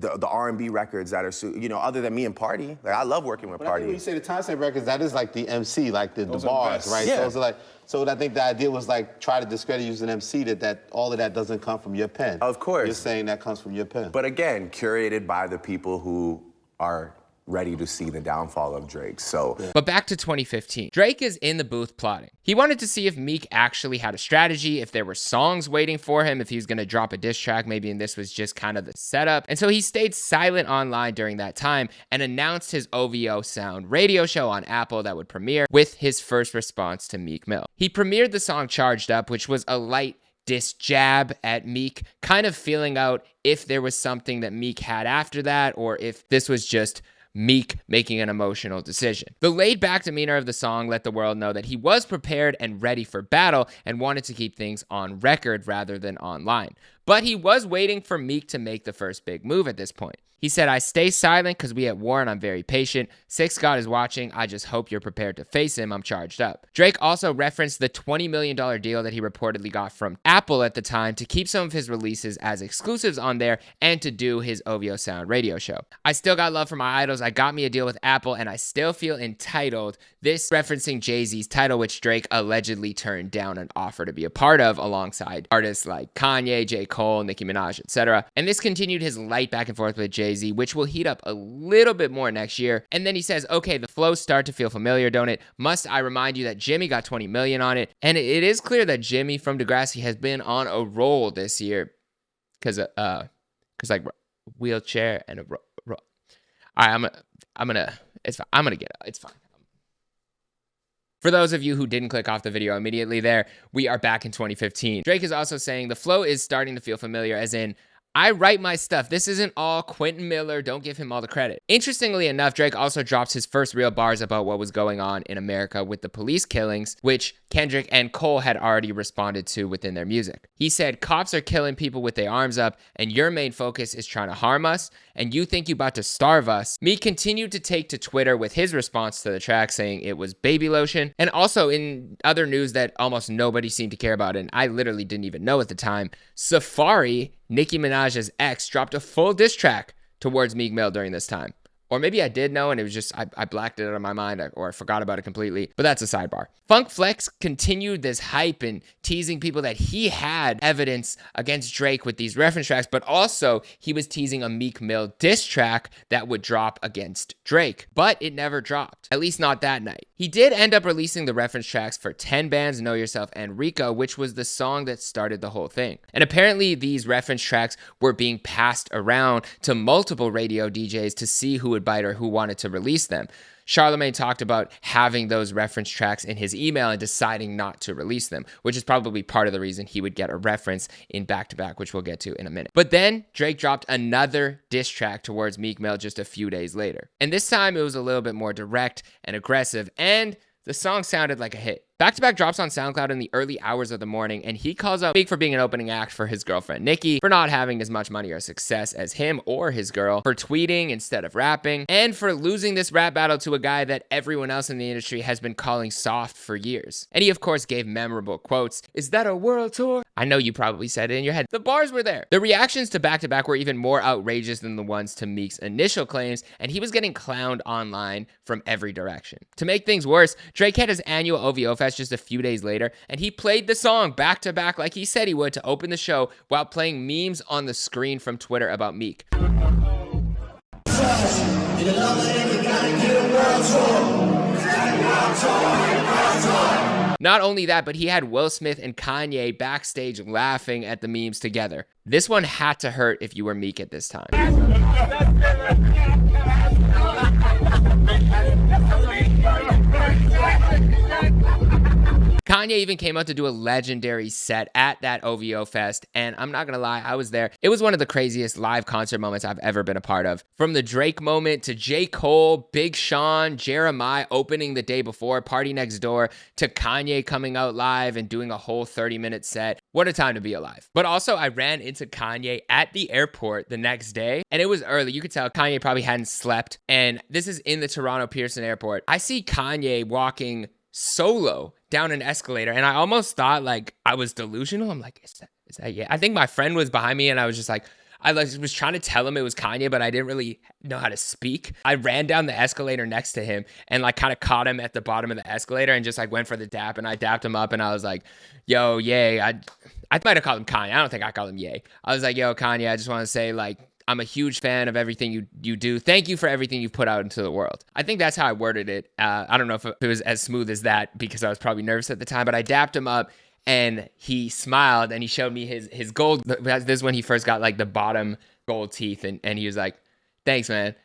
the R&B records that are, you know, other than me and Party. Like, I love working with But Party. I think when you say the timestamp records, that is like the MC, like the bars, right? Yeah. Those are like, so I think the idea was like try to discredit you as an MC, that all of that doesn't come from your pen. Of course. You're saying that comes from your pen. But again, curated by the people who are ready to see the downfall of Drake, so. But back to 2015. Drake is in the booth plotting. He wanted to see if Meek actually had a strategy, if there were songs waiting for him, if he was gonna drop a diss track maybe, and this was just kind of the setup. And so he stayed silent online during that time and announced his OVO Sound radio show on Apple that would premiere with his first response to Meek Mill. He premiered the song Charged Up, which was a light diss jab at Meek, kind of feeling out if there was something that Meek had after that, or if this was just Meek making an emotional decision. The laid-back demeanor of the song let the world know that he was prepared and ready for battle and wanted to keep things on record rather than online. But he was waiting for Meek to make the first big move at this point. He said, "I stay silent because we at war and I'm very patient. Six God is watching. I just hope you're prepared to face him. I'm charged up." Drake also referenced the $20 million deal that he reportedly got from Apple at the time to keep some of his releases as exclusives on there and to do his OVO Sound radio show. "I still got love for my idols. I got me a deal with Apple and I still feel entitled." This referencing Jay-Z's Tidal, which Drake allegedly turned down an offer to be a part of alongside artists like Kanye, J. Cole, Nicki Minaj, etc. And this continued his light back and forth with Jay-Z, which will heat up a little bit more next year. And then he says, "Okay, the flows start to feel familiar, don't it? Must I remind you that Jimmy got 20 million on it?" And it is clear that Jimmy from Degrassi has been on a roll this year because like wheelchair and a roll. All right, it's fine. For those of you who didn't click off the video immediately there, we are back in 2015. Drake is also saying the flow is starting to feel familiar, as in, I write my stuff. This isn't all Quentin Miller. Don't give him all the credit. Interestingly enough, Drake also drops his first real bars about what was going on in America with the police killings, which Kendrick and Cole had already responded to within their music. He said, "Cops are killing people with their arms up, and your main focus is trying to harm us, and you think you about to starve us." Meek continued to take to Twitter with his response to the track, saying it was baby lotion. And also in other news that almost nobody seemed to care about, and I literally didn't even know at the time, Safari, Nicki Minaj's ex, dropped a full diss track towards Meek Mill during this time. Or maybe I did know and it was just, I blacked it out of my mind or I forgot about it completely, but that's a sidebar. Funk Flex continued this hype and teasing people that he had evidence against Drake with these reference tracks, but also he was teasing a Meek Mill diss track that would drop against Drake, but it never dropped, at least not that night. He did end up releasing the reference tracks for 10 Bands, Know Yourself, and Rico, which was the song that started the whole thing. And apparently these reference tracks were being passed around to multiple radio DJs to see who would bite or who wanted to release them. Charlamagne talked about having those reference tracks in his email and deciding not to release them, which is probably part of the reason he would get a reference in back-to-back, which we'll get to in a minute. But then Drake dropped another diss track towards Meek Mill just a few days later. And this time it was a little bit more direct and aggressive, and the song sounded like a hit. Back-to-back drops on SoundCloud in the early hours of the morning, and he calls out Meek for being an opening act for his girlfriend Nicki, for not having as much money or success as him or his girl, for tweeting instead of rapping, and for losing this rap battle to a guy that everyone else in the industry has been calling soft for years. And he, of course, gave memorable quotes. "Is that a world tour?" I know you probably said it in your head. The bars were there. The reactions to back-to-back were even more outrageous than the ones to Meek's initial claims, and he was getting clowned online from every direction. To make things worse, Drake had his annual OVO Fest just a few days later, and he played the song back to back like he said he would to open the show while playing memes on the screen from Twitter about Meek. Not only that, but he had Will Smith and Kanye backstage laughing at the memes together. This one had to hurt if you were Meek at this time. Kanye even came out to do a legendary set at that OVO Fest, and I'm not gonna lie, I was there. It was one of the craziest live concert moments I've ever been a part of. From the Drake moment to J. Cole, Big Sean, Jeremiah opening the day before, Party Next Door, to Kanye coming out live and doing a whole 30-minute set. What a time to be alive. But also, I ran into Kanye at the airport the next day, and it was early. You could tell Kanye probably hadn't slept, and this is in the Toronto Pearson Airport. I see Kanye walking solo down an escalator, and I almost thought like I was delusional. I'm like, is that yeah? I think my friend was behind me, and I was just like, I was trying to tell him it was Kanye, but I didn't really know how to speak. I ran down the escalator next to him and like kind of caught him at the bottom of the escalator and just like went for the dap, and I dapped him up and I was like, yo, yay. I might have called him Kanye. I don't think I called him yay. I was like, yo, Kanye, I just want to say like, I'm a huge fan of everything you do. Thank you for everything you've put out into the world. I think that's how I worded it. I don't know if it was as smooth as that because I was probably nervous at the time, but I dapped him up and he smiled and he showed me his gold. This is when he first got like the bottom gold teeth, and he was like, thanks, man.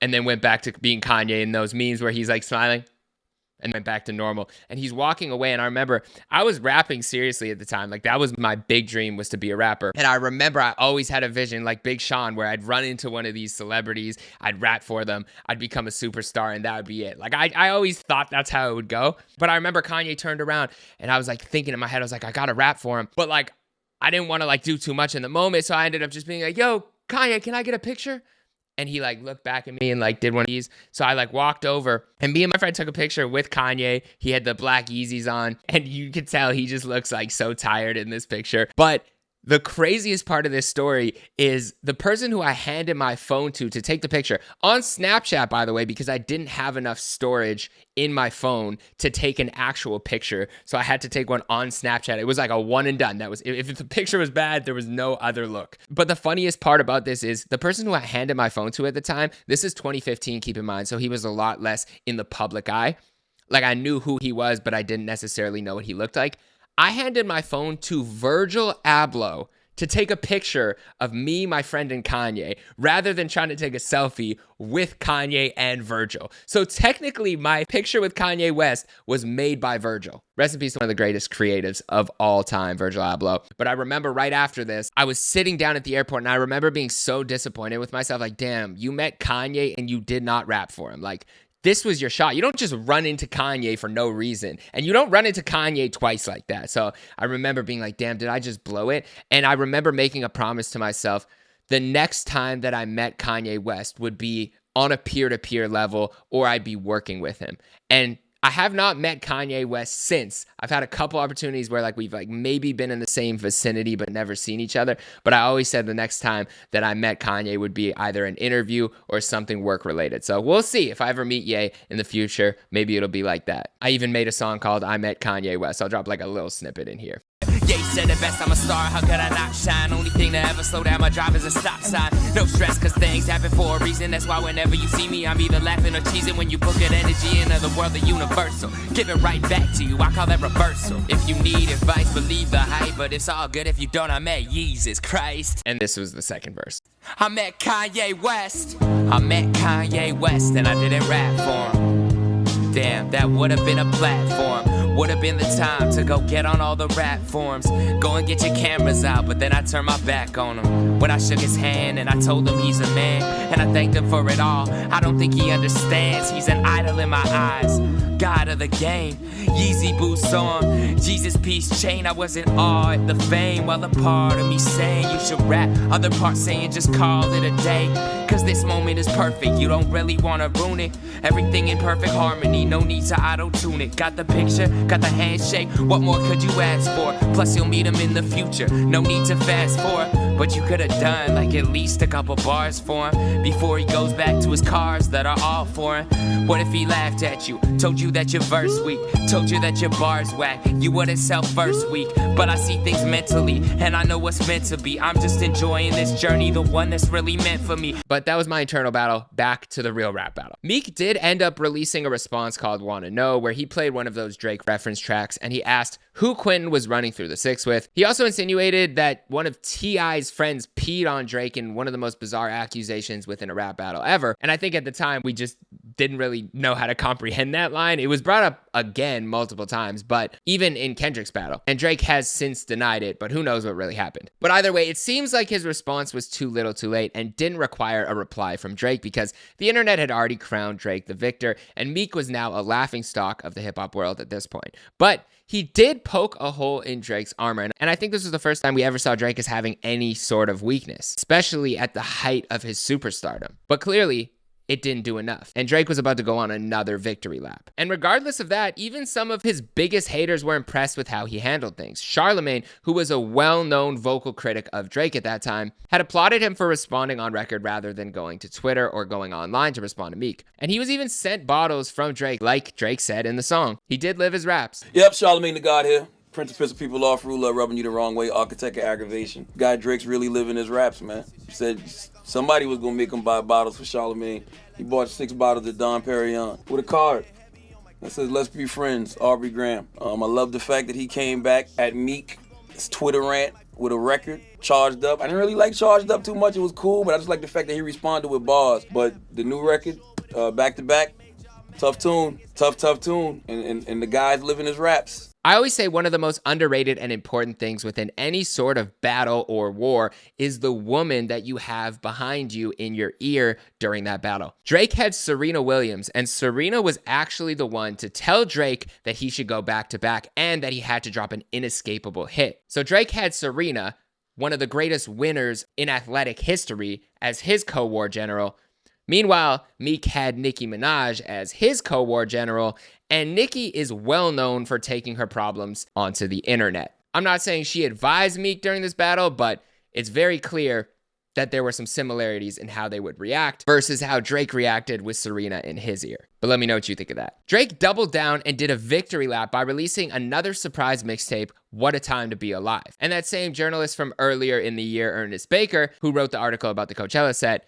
And then went back to being Kanye in those memes where he's like smiling. and went back to normal. And he's walking away. And I remember I was rapping seriously at the time. Like that was my big dream, was to be a rapper. And I remember I always had a vision like Big Sean, where I'd run into one of these celebrities, I'd rap for them, I'd become a superstar, and that would be it. Like I always thought that's how it would go. But I remember Kanye turned around and I was like thinking in my head, I was like, I gotta rap for him. But like, I didn't want to like do too much in the moment. So I ended up just being like, yo, Kanye, can I get a picture? And he like looked back at me and like did one of these. So I like walked over and me and my friend took a picture with Kanye. He had the black Yeezys on and you could tell he just looks like so tired in this picture. But the craziest part of this story is the person who I handed my phone to take the picture on Snapchat, by the way, because I didn't have enough storage in my phone to take an actual picture. So I had to take one on Snapchat. It was like a one and done. That was, if the picture was bad, there was no other look. But the funniest part about this is the person who I handed my phone to at the time, this is 2015, keep in mind. So he was a lot less in the public eye. Like I knew who he was, but I didn't necessarily know what he looked like. I handed my phone to Virgil Abloh to take a picture of me, my friend, and Kanye, rather than trying to take a selfie with Kanye and Virgil. So technically, my picture with Kanye West was made by Virgil. Rest in peace to one of the greatest creatives of all time, Virgil Abloh. But I remember right after this, I was sitting down at the airport, and I remember being so disappointed with myself. Like, damn, you met Kanye and you did not rap for him. Like, this was your shot. You don't just run into Kanye for no reason. And you don't run into Kanye twice like that. So I remember being like, damn, did I just blow it? And I remember making a promise to myself, the next time that I met Kanye West would be on a peer-to-peer level, or I'd be working with him. And I have not met Kanye West since. I've had a couple opportunities where like we've like maybe been in the same vicinity but never seen each other. But I always said the next time that I met Kanye would be either an interview or something work related. So we'll see if I ever meet Ye in the future. Maybe it'll be like that. I even made a song called I Met Kanye West. I'll drop like a little snippet in here. Yeah, he said the best, I'm a star, how could I not shine? Only thing to ever slow down my drive is a stop sign. No stress, cause things happen for a reason. That's why whenever you see me, I'm either laughing or cheesing. When you book an energy into the world, the universal. Give it right back to you, I call that reversal. If you need advice, believe the hype. But it's all good if you don't, I met Jesus Christ. And this was the second verse. I met Kanye West. I met Kanye West and I didn't rap for him. Damn, that would have been a platform. Would have been the time to go get on all the rap forms. Go and get your cameras out, but then I turned my back on him. When I shook his hand and I told him he's a man, and I thanked him for it all. I don't think he understands, he's an idol in my eyes. God of the game, Yeezy boots on, Jesus peace chain. I was in awe at the fame, while a part of me saying you should rap, other parts saying just call it a day. Cause this moment is perfect, you don't really wanna ruin it. Everything in perfect harmony, no need to auto-tune it. Got the picture, got the handshake, what more could you ask for? Plus you'll meet him in the future, no need to fast forward. But you could have done like at least a couple bars for him before he goes back to his cars that are all for him. What if he laughed at you, told you that your verse weak, told you that your bars whack, you wouldn't sell first week. But I see things mentally, and I know what's meant to be. I'm just enjoying this journey, the one that's really meant for me. But that was my internal battle. Back to the real rap battle. Meek did end up releasing a response called Wanna Know, where he played one of those Drake reference tracks, and he asked who Quentin was running through the six with. He also insinuated that one of T.I.'s friends peed on Drake in one of the most bizarre accusations within a rap battle ever. And I think at the time, we just didn't really know how to comprehend that line. It was brought up again multiple times, but even in Kendrick's battle. And Drake has since denied it, but who knows what really happened. But either way, it seems like his response was too little too late and didn't require a reply from Drake because the internet had already crowned Drake the victor, and Meek was now a laughingstock of the hip-hop world at this point. But he did poke a hole in Drake's armor, and I think this was the first time we ever saw Drake as having any sort of weakness, especially at the height of his superstardom. But clearly, it didn't do enough, and Drake was about to go on another victory lap. And regardless of that, even some of his biggest haters were impressed with how he handled things. Charlemagne, who was a well-known vocal critic of Drake at that time, had applauded him for responding on record rather than going to Twitter or going online to respond to Meek. And he was even sent bottles from Drake, like Drake said in the song. He did live his raps. Yep, Charlemagne the God here. Prince of Piss People Off, ruler rubbing you the wrong way, architect of aggravation. Guy Drake's really living his raps, man. He said somebody was gonna make him buy bottles for Charlemagne. He bought 6 bottles of Dom Perignon with a card that says, "Let's be friends, Aubrey Graham." I love the fact that he came back at Meek's Twitter rant with a record, Charged Up. I didn't really like Charged Up too much. It was cool, but I just like the fact that he responded with bars. But the new record, back to back, Tough tune. Tough tune. And the guy's living his raps. I always say one of the most underrated and important things within any sort of battle or war is the woman that you have behind you in your ear during that battle. Drake had Serena Williams, and Serena was actually the one to tell Drake that he should go back to back and that he had to drop an inescapable hit. So Drake had Serena, one of the greatest winners in athletic history, as his co-war general. Meanwhile, Meek had Nicki Minaj as his co-war general, and Nicki is well known for taking her problems onto the internet. I'm not saying she advised Meek during this battle, but it's very clear that there were some similarities in how they would react versus how Drake reacted with Serena in his ear. But let me know what you think of that. Drake doubled down and did a victory lap by releasing another surprise mixtape, What a Time to Be Alive. And that same journalist from earlier in the year, Ernest Baker, who wrote the article about the Coachella set,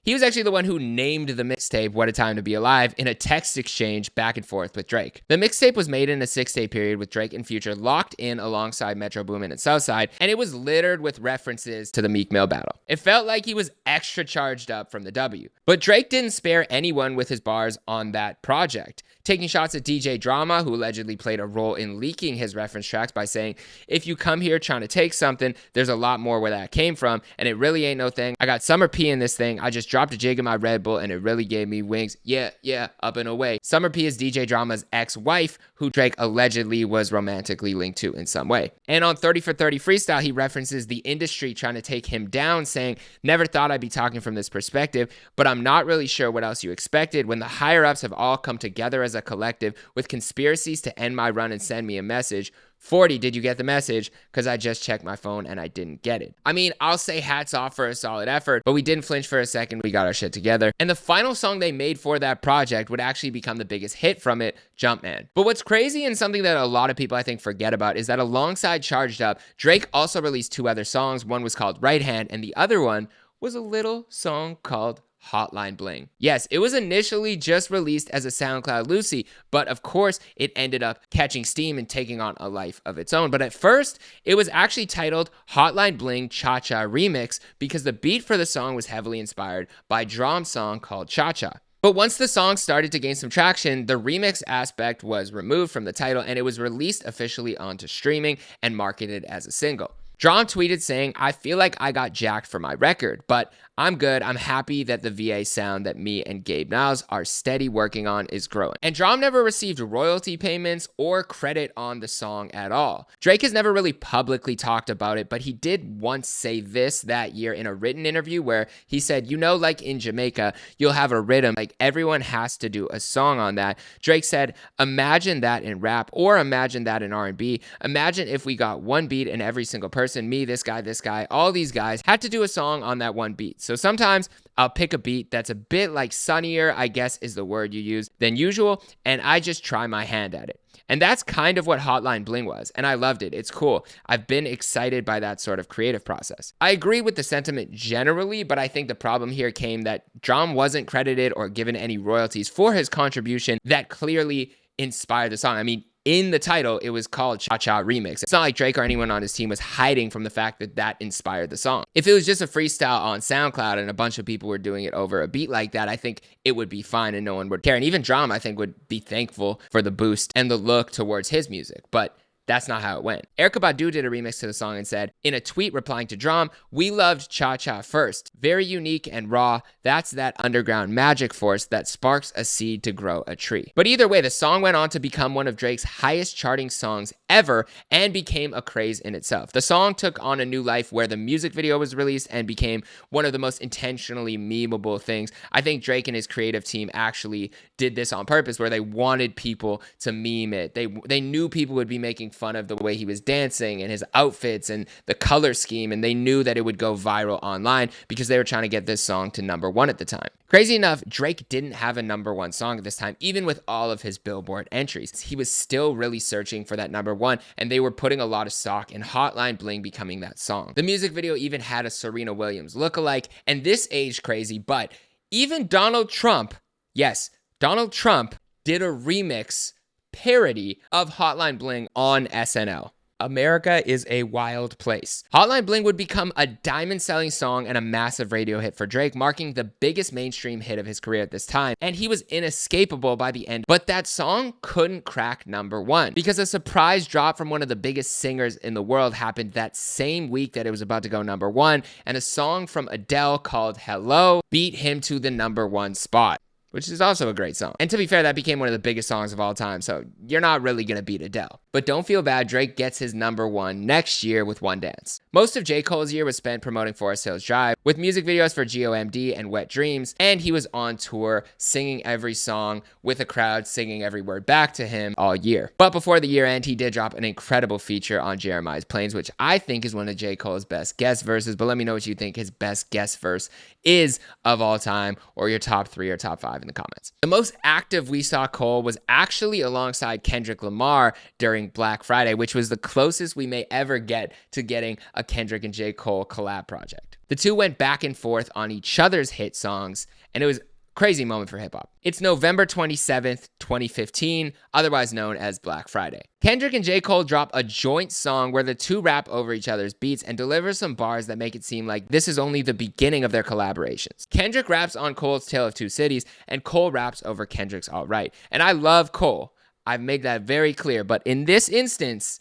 he was actually the one who named the mixtape What a Time to Be Alive in a text exchange back and forth with Drake. The mixtape was made in a 6-day period with Drake and Future locked in alongside Metro Boomin and Southside, and it was littered with references to the Meek Mill battle. It felt like he was extra charged up from the W. But Drake didn't spare anyone with his bars on that project, taking shots at DJ Drama, who allegedly played a role in leaking his reference tracks by saying, if you come here trying to take something, there's a lot more where that came from, and it really ain't no thing. I got Summer P in this thing. I just dropped a jig in my Red Bull, and it really gave me wings. Yeah, up and away. Summer P is DJ Drama's ex-wife, who Drake allegedly was romantically linked to in some way. And on 30 for 30 Freestyle, he references the industry trying to take him down, saying, never thought I'd be talking from this perspective, but I'm not really sure what else you expected when the higher-ups have all come together as a collective with conspiracies to end my run and send me a message. 40, did you get the message? Because I just checked my phone and I didn't get it. I mean, I'll say hats off for a solid effort, but we didn't flinch for a second. We got our shit together. And the final song they made for that project would actually become the biggest hit from it, Jumpman. But what's crazy and something that a lot of people I think forget about is that alongside Charged Up, Drake also released 2 other songs. One was called Right Hand and the other one was a little song called Hotline Bling. Yes, it was initially just released as a SoundCloud Lucy, but of course it ended up catching steam and taking on a life of its own. But at first, it was actually titled Hotline Bling Cha-Cha Remix because the beat for the song was heavily inspired by Drum's song called Cha-Cha. But once the song started to gain some traction, the remix aspect was removed from the title and it was released officially onto streaming and marketed as a single. Drum tweeted saying, I feel like I got jacked for my record, but I'm good. I'm happy that the VA sound that me and Gabe Niles are steady working on is growing. And Drum never received royalty payments or credit on the song at all. Drake has never really publicly talked about it, but he did once say this that year in a written interview where he said, you know, like in Jamaica, you'll have a rhythm, like everyone has to do a song on that. Drake said, imagine that in rap or imagine that in R&B. Imagine if we got one beat and every single person, me, this guy, all these guys had to do a song on that one beat. So sometimes I'll pick a beat that's a bit like sunnier, I guess is the word you use, than usual, and I just try my hand at it. And that's kind of what Hotline Bling was, and I loved it. It's cool. I've been excited by that sort of creative process. I agree with the sentiment generally, but I think the problem here came that Drum wasn't credited or given any royalties for his contribution that clearly inspired the song. I mean, in the title, it was called Cha-Cha Remix. It's not like Drake or anyone on his team was hiding from the fact that that inspired the song. If it was just a freestyle on SoundCloud and a bunch of people were doing it over a beat like that, I think it would be fine and no one would care. And even Drum, I think, would be thankful for the boost and the look towards his music. But that's not how it went. Erykah Badu did a remix to the song and said, in a tweet replying to Drum, we loved Cha-Cha first. Very unique and raw. That's that underground magic force that sparks a seed to grow a tree. But either way, the song went on to become one of Drake's highest charting songs ever and became a craze in itself. The song took on a new life where the music video was released and became one of the most intentionally memeable things. I think Drake and his creative team actually did this on purpose where they wanted people to meme it. They knew people would be making fun of the way he was dancing and his outfits and the color scheme, and they knew that it would go viral online because they were trying to get this song to #1 at the time. Crazy enough, Drake didn't have a #1 song at this time, even with all of his Billboard entries. He was still really searching for that #1, and they were putting a lot of stock in Hotline Bling becoming that song. The music video even had a Serena Williams lookalike, and this aged crazy, but even Donald Trump, yes, Donald Trump did a remix parody of Hotline Bling on SNL. America is a wild place. Hotline Bling would become a diamond-selling song and a massive radio hit for Drake, marking the biggest mainstream hit of his career at this time, and he was inescapable by the end. But that song couldn't crack #1 because a surprise drop from one of the biggest singers in the world happened that same week that it was about to go #1, and a song from Adele called Hello beat him to the #1 spot, which is also a great song. And to be fair, that became one of the biggest songs of all time, so you're not really gonna beat Adele. But don't feel bad, Drake gets his #1 next year with One Dance. Most of J. Cole's year was spent promoting Forest Hills Drive, with music videos for GOMD and Wet Dreams, and he was on tour singing every song with a crowd singing every word back to him all year. But before the year end, he did drop an incredible feature on Jeremiah's Plains, which I think is one of J. Cole's best guest verses, but let me know what you think his best guest verse is of all time, or your top 3 or top 5 in the comments. The most active we saw Cole was actually alongside Kendrick Lamar during Black Friday, which was the closest we may ever get to getting a Kendrick and J. Cole collab project. The two went back and forth on each other's hit songs, and it was a crazy moment for hip hop. It's November 27th, 2015, otherwise known as Black Friday. Kendrick and J. Cole drop a joint song where the two rap over each other's beats and deliver some bars that make it seem like this is only the beginning of their collaborations. Kendrick raps on Cole's Tale of Two Cities, and Cole raps over Kendrick's All Right. And I love Cole. I've made that very clear, but in this instance,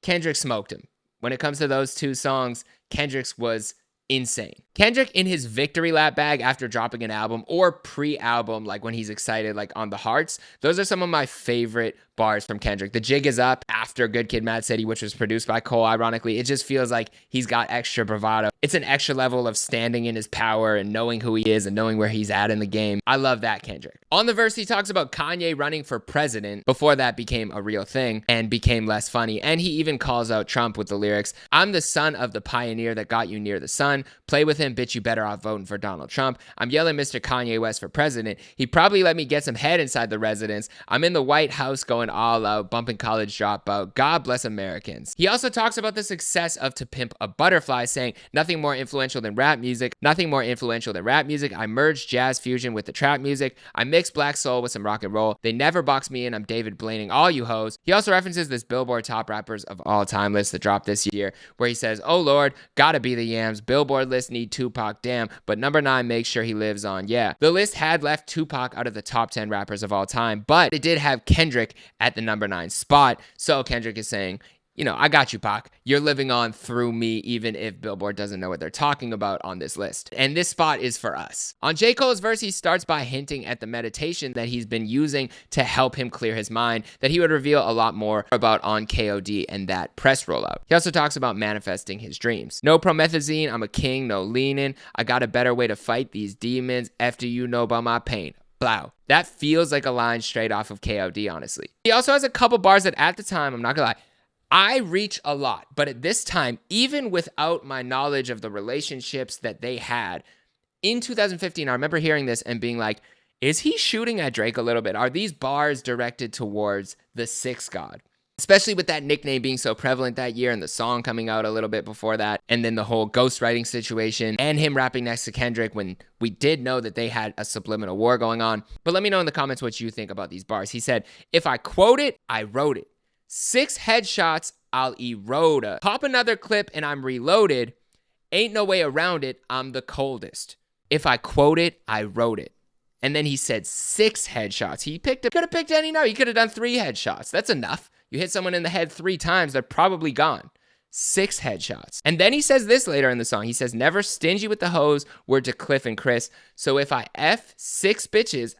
Kendrick smoked him. When it comes to those two songs, Kendrick's was insane. Kendrick in his victory lap bag after dropping an album, or pre-album, like when he's excited, like on the Hearts, those are some of my favorite bars from Kendrick. The Jig Is Up after Good Kid Mad City, which was produced by Cole, ironically, it just feels like he's got extra bravado. It's an extra level of standing in his power and knowing who he is and knowing where he's at in the game. I love that Kendrick. On the verse, he talks about Kanye running for president before that became a real thing and became less funny. And he even calls out Trump with the lyrics, "I'm the son of the pioneer that got you near the sun. Play with him, bitch, you better off voting for Donald Trump. I'm yelling Mr. Kanye West for president. He probably let me get some head inside the residence. I'm in the White House going all out, bumping College Dropout. God bless Americans." He also talks about the success of To Pimp a Butterfly, saying, "Nothing more influential than rap music. Nothing more influential than rap music. I merged jazz fusion with the trap music. I mixed black soul with some rock and roll. They never box me in. I'm David Blaining all you hoes." He also references this Billboard top rappers of all time list that dropped this year, where he says, "Oh Lord, gotta be the Yams. Billboard list need Tupac, damn, but #9 makes sure he lives on, yeah." The list had left Tupac out of the top 10 rappers of all time, but it did have Kendrick at the #9 spot. So Kendrick is saying, you know, I got you, Pac. You're living on through me, even if Billboard doesn't know what they're talking about on this list. And this spot is for us. On J. Cole's verse, he starts by hinting at the meditation that he's been using to help him clear his mind, that he would reveal a lot more about on KOD and that press rollout. He also talks about manifesting his dreams. "No promethazine, I'm a king, no leaning. I got a better way to fight these demons after you know about my pain. Blow." That feels like a line straight off of KOD, honestly. He also has a couple bars that at the time, I'm not gonna lie, I reach a lot, but at this time, even without my knowledge of the relationships that they had, in 2015, I remember hearing this and being like, is he shooting at Drake a little bit? Are these bars directed towards the Sixth God? Especially with that nickname being so prevalent that year and the song coming out a little bit before that, and then the whole ghostwriting situation and him rapping next to Kendrick when we did know that they had a subliminal war going on. But let me know in the comments what you think about these bars. He said, "If I quote it, I wrote it. 6 headshots, I'll erode it. Pop another clip and I'm reloaded. Ain't no way around it, I'm the coldest. If I quote it, I wrote it." And then he said 6 headshots. He could have picked any number. He could have done 3 headshots. That's enough. You hit someone in the head 3 times, they're probably gone. 6 headshots. And then he says this later in the song. He says, "Never stingy with the hoes, word to Cliff and Chris. So if I F 6 bitches,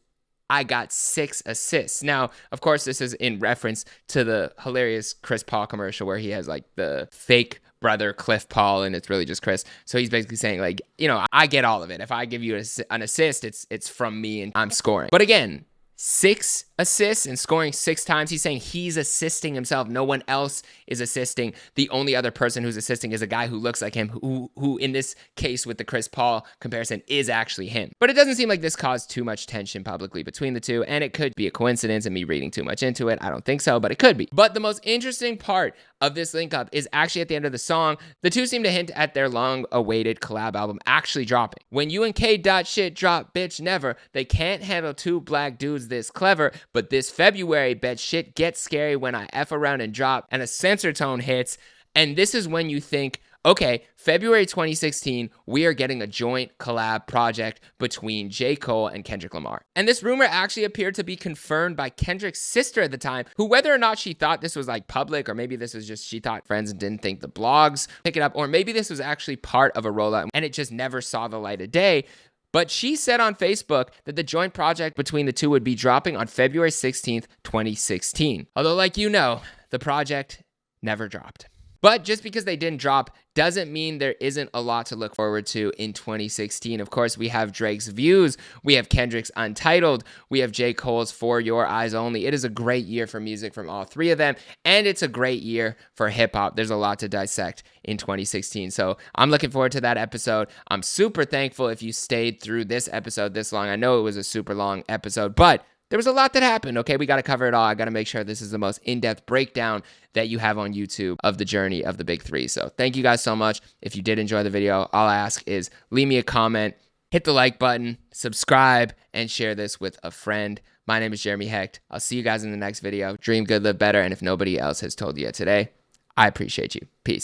I got 6 assists." Now, of course, this is in reference to the hilarious Chris Paul commercial where he has like the fake brother Cliff Paul and it's really just Chris. So he's basically saying like, you know, I get all of it. If I give you an assist, it's from me and I'm scoring. But again, 6 assists and scoring 6 times. He's saying he's assisting himself. No one else is assisting. The only other person who's assisting is a guy who looks like him, who in this case with the Chris Paul comparison is actually him. But it doesn't seem like this caused too much tension publicly between the two, and it could be a coincidence and me reading too much into it. I don't think so, but it could be. But the most interesting part of this link up is actually at the end of the song. The two seem to hint at their long-awaited collab album actually dropping. "When you and K. Shit drop, bitch, never. They can't handle 2 black dudes this clever, but this February, bet shit gets scary when I F around and drop, and a censor tone hits. And this is when you think, okay, February 2016, we are getting a joint collab project between J. Cole and Kendrick Lamar. And this rumor actually appeared to be confirmed by Kendrick's sister at the time, who, whether or not she thought this was like public, or maybe this was just she thought friends and didn't think the blogs pick it up, or maybe this was actually part of a rollout and it just never saw the light of day. But she said on Facebook that the joint project between the two would be dropping on February 16th, 2016. Although, like you know, the project never dropped. But just because they didn't drop doesn't mean there isn't a lot to look forward to in 2016. Of course, we have Drake's Views, we have Kendrick's Untitled, we have J. Cole's For Your Eyes Only. It is a great year for music from all three of them, and it's a great year for hip-hop. There's a lot to dissect in 2016, so I'm looking forward to that episode. I'm super thankful if you stayed through this episode this long. I know it was a super long episode, but there was a lot that happened, okay? We got to cover it all. I got to make sure this is the most in-depth breakdown that you have on YouTube of the journey of the big three. So thank you guys so much. If you did enjoy the video, all I ask is leave me a comment, hit the like button, subscribe, and share this with a friend. My name is Jeremy Hecht. I'll see you guys in the next video. Dream good, live better. And if nobody else has told you yet today, I appreciate you. Peace.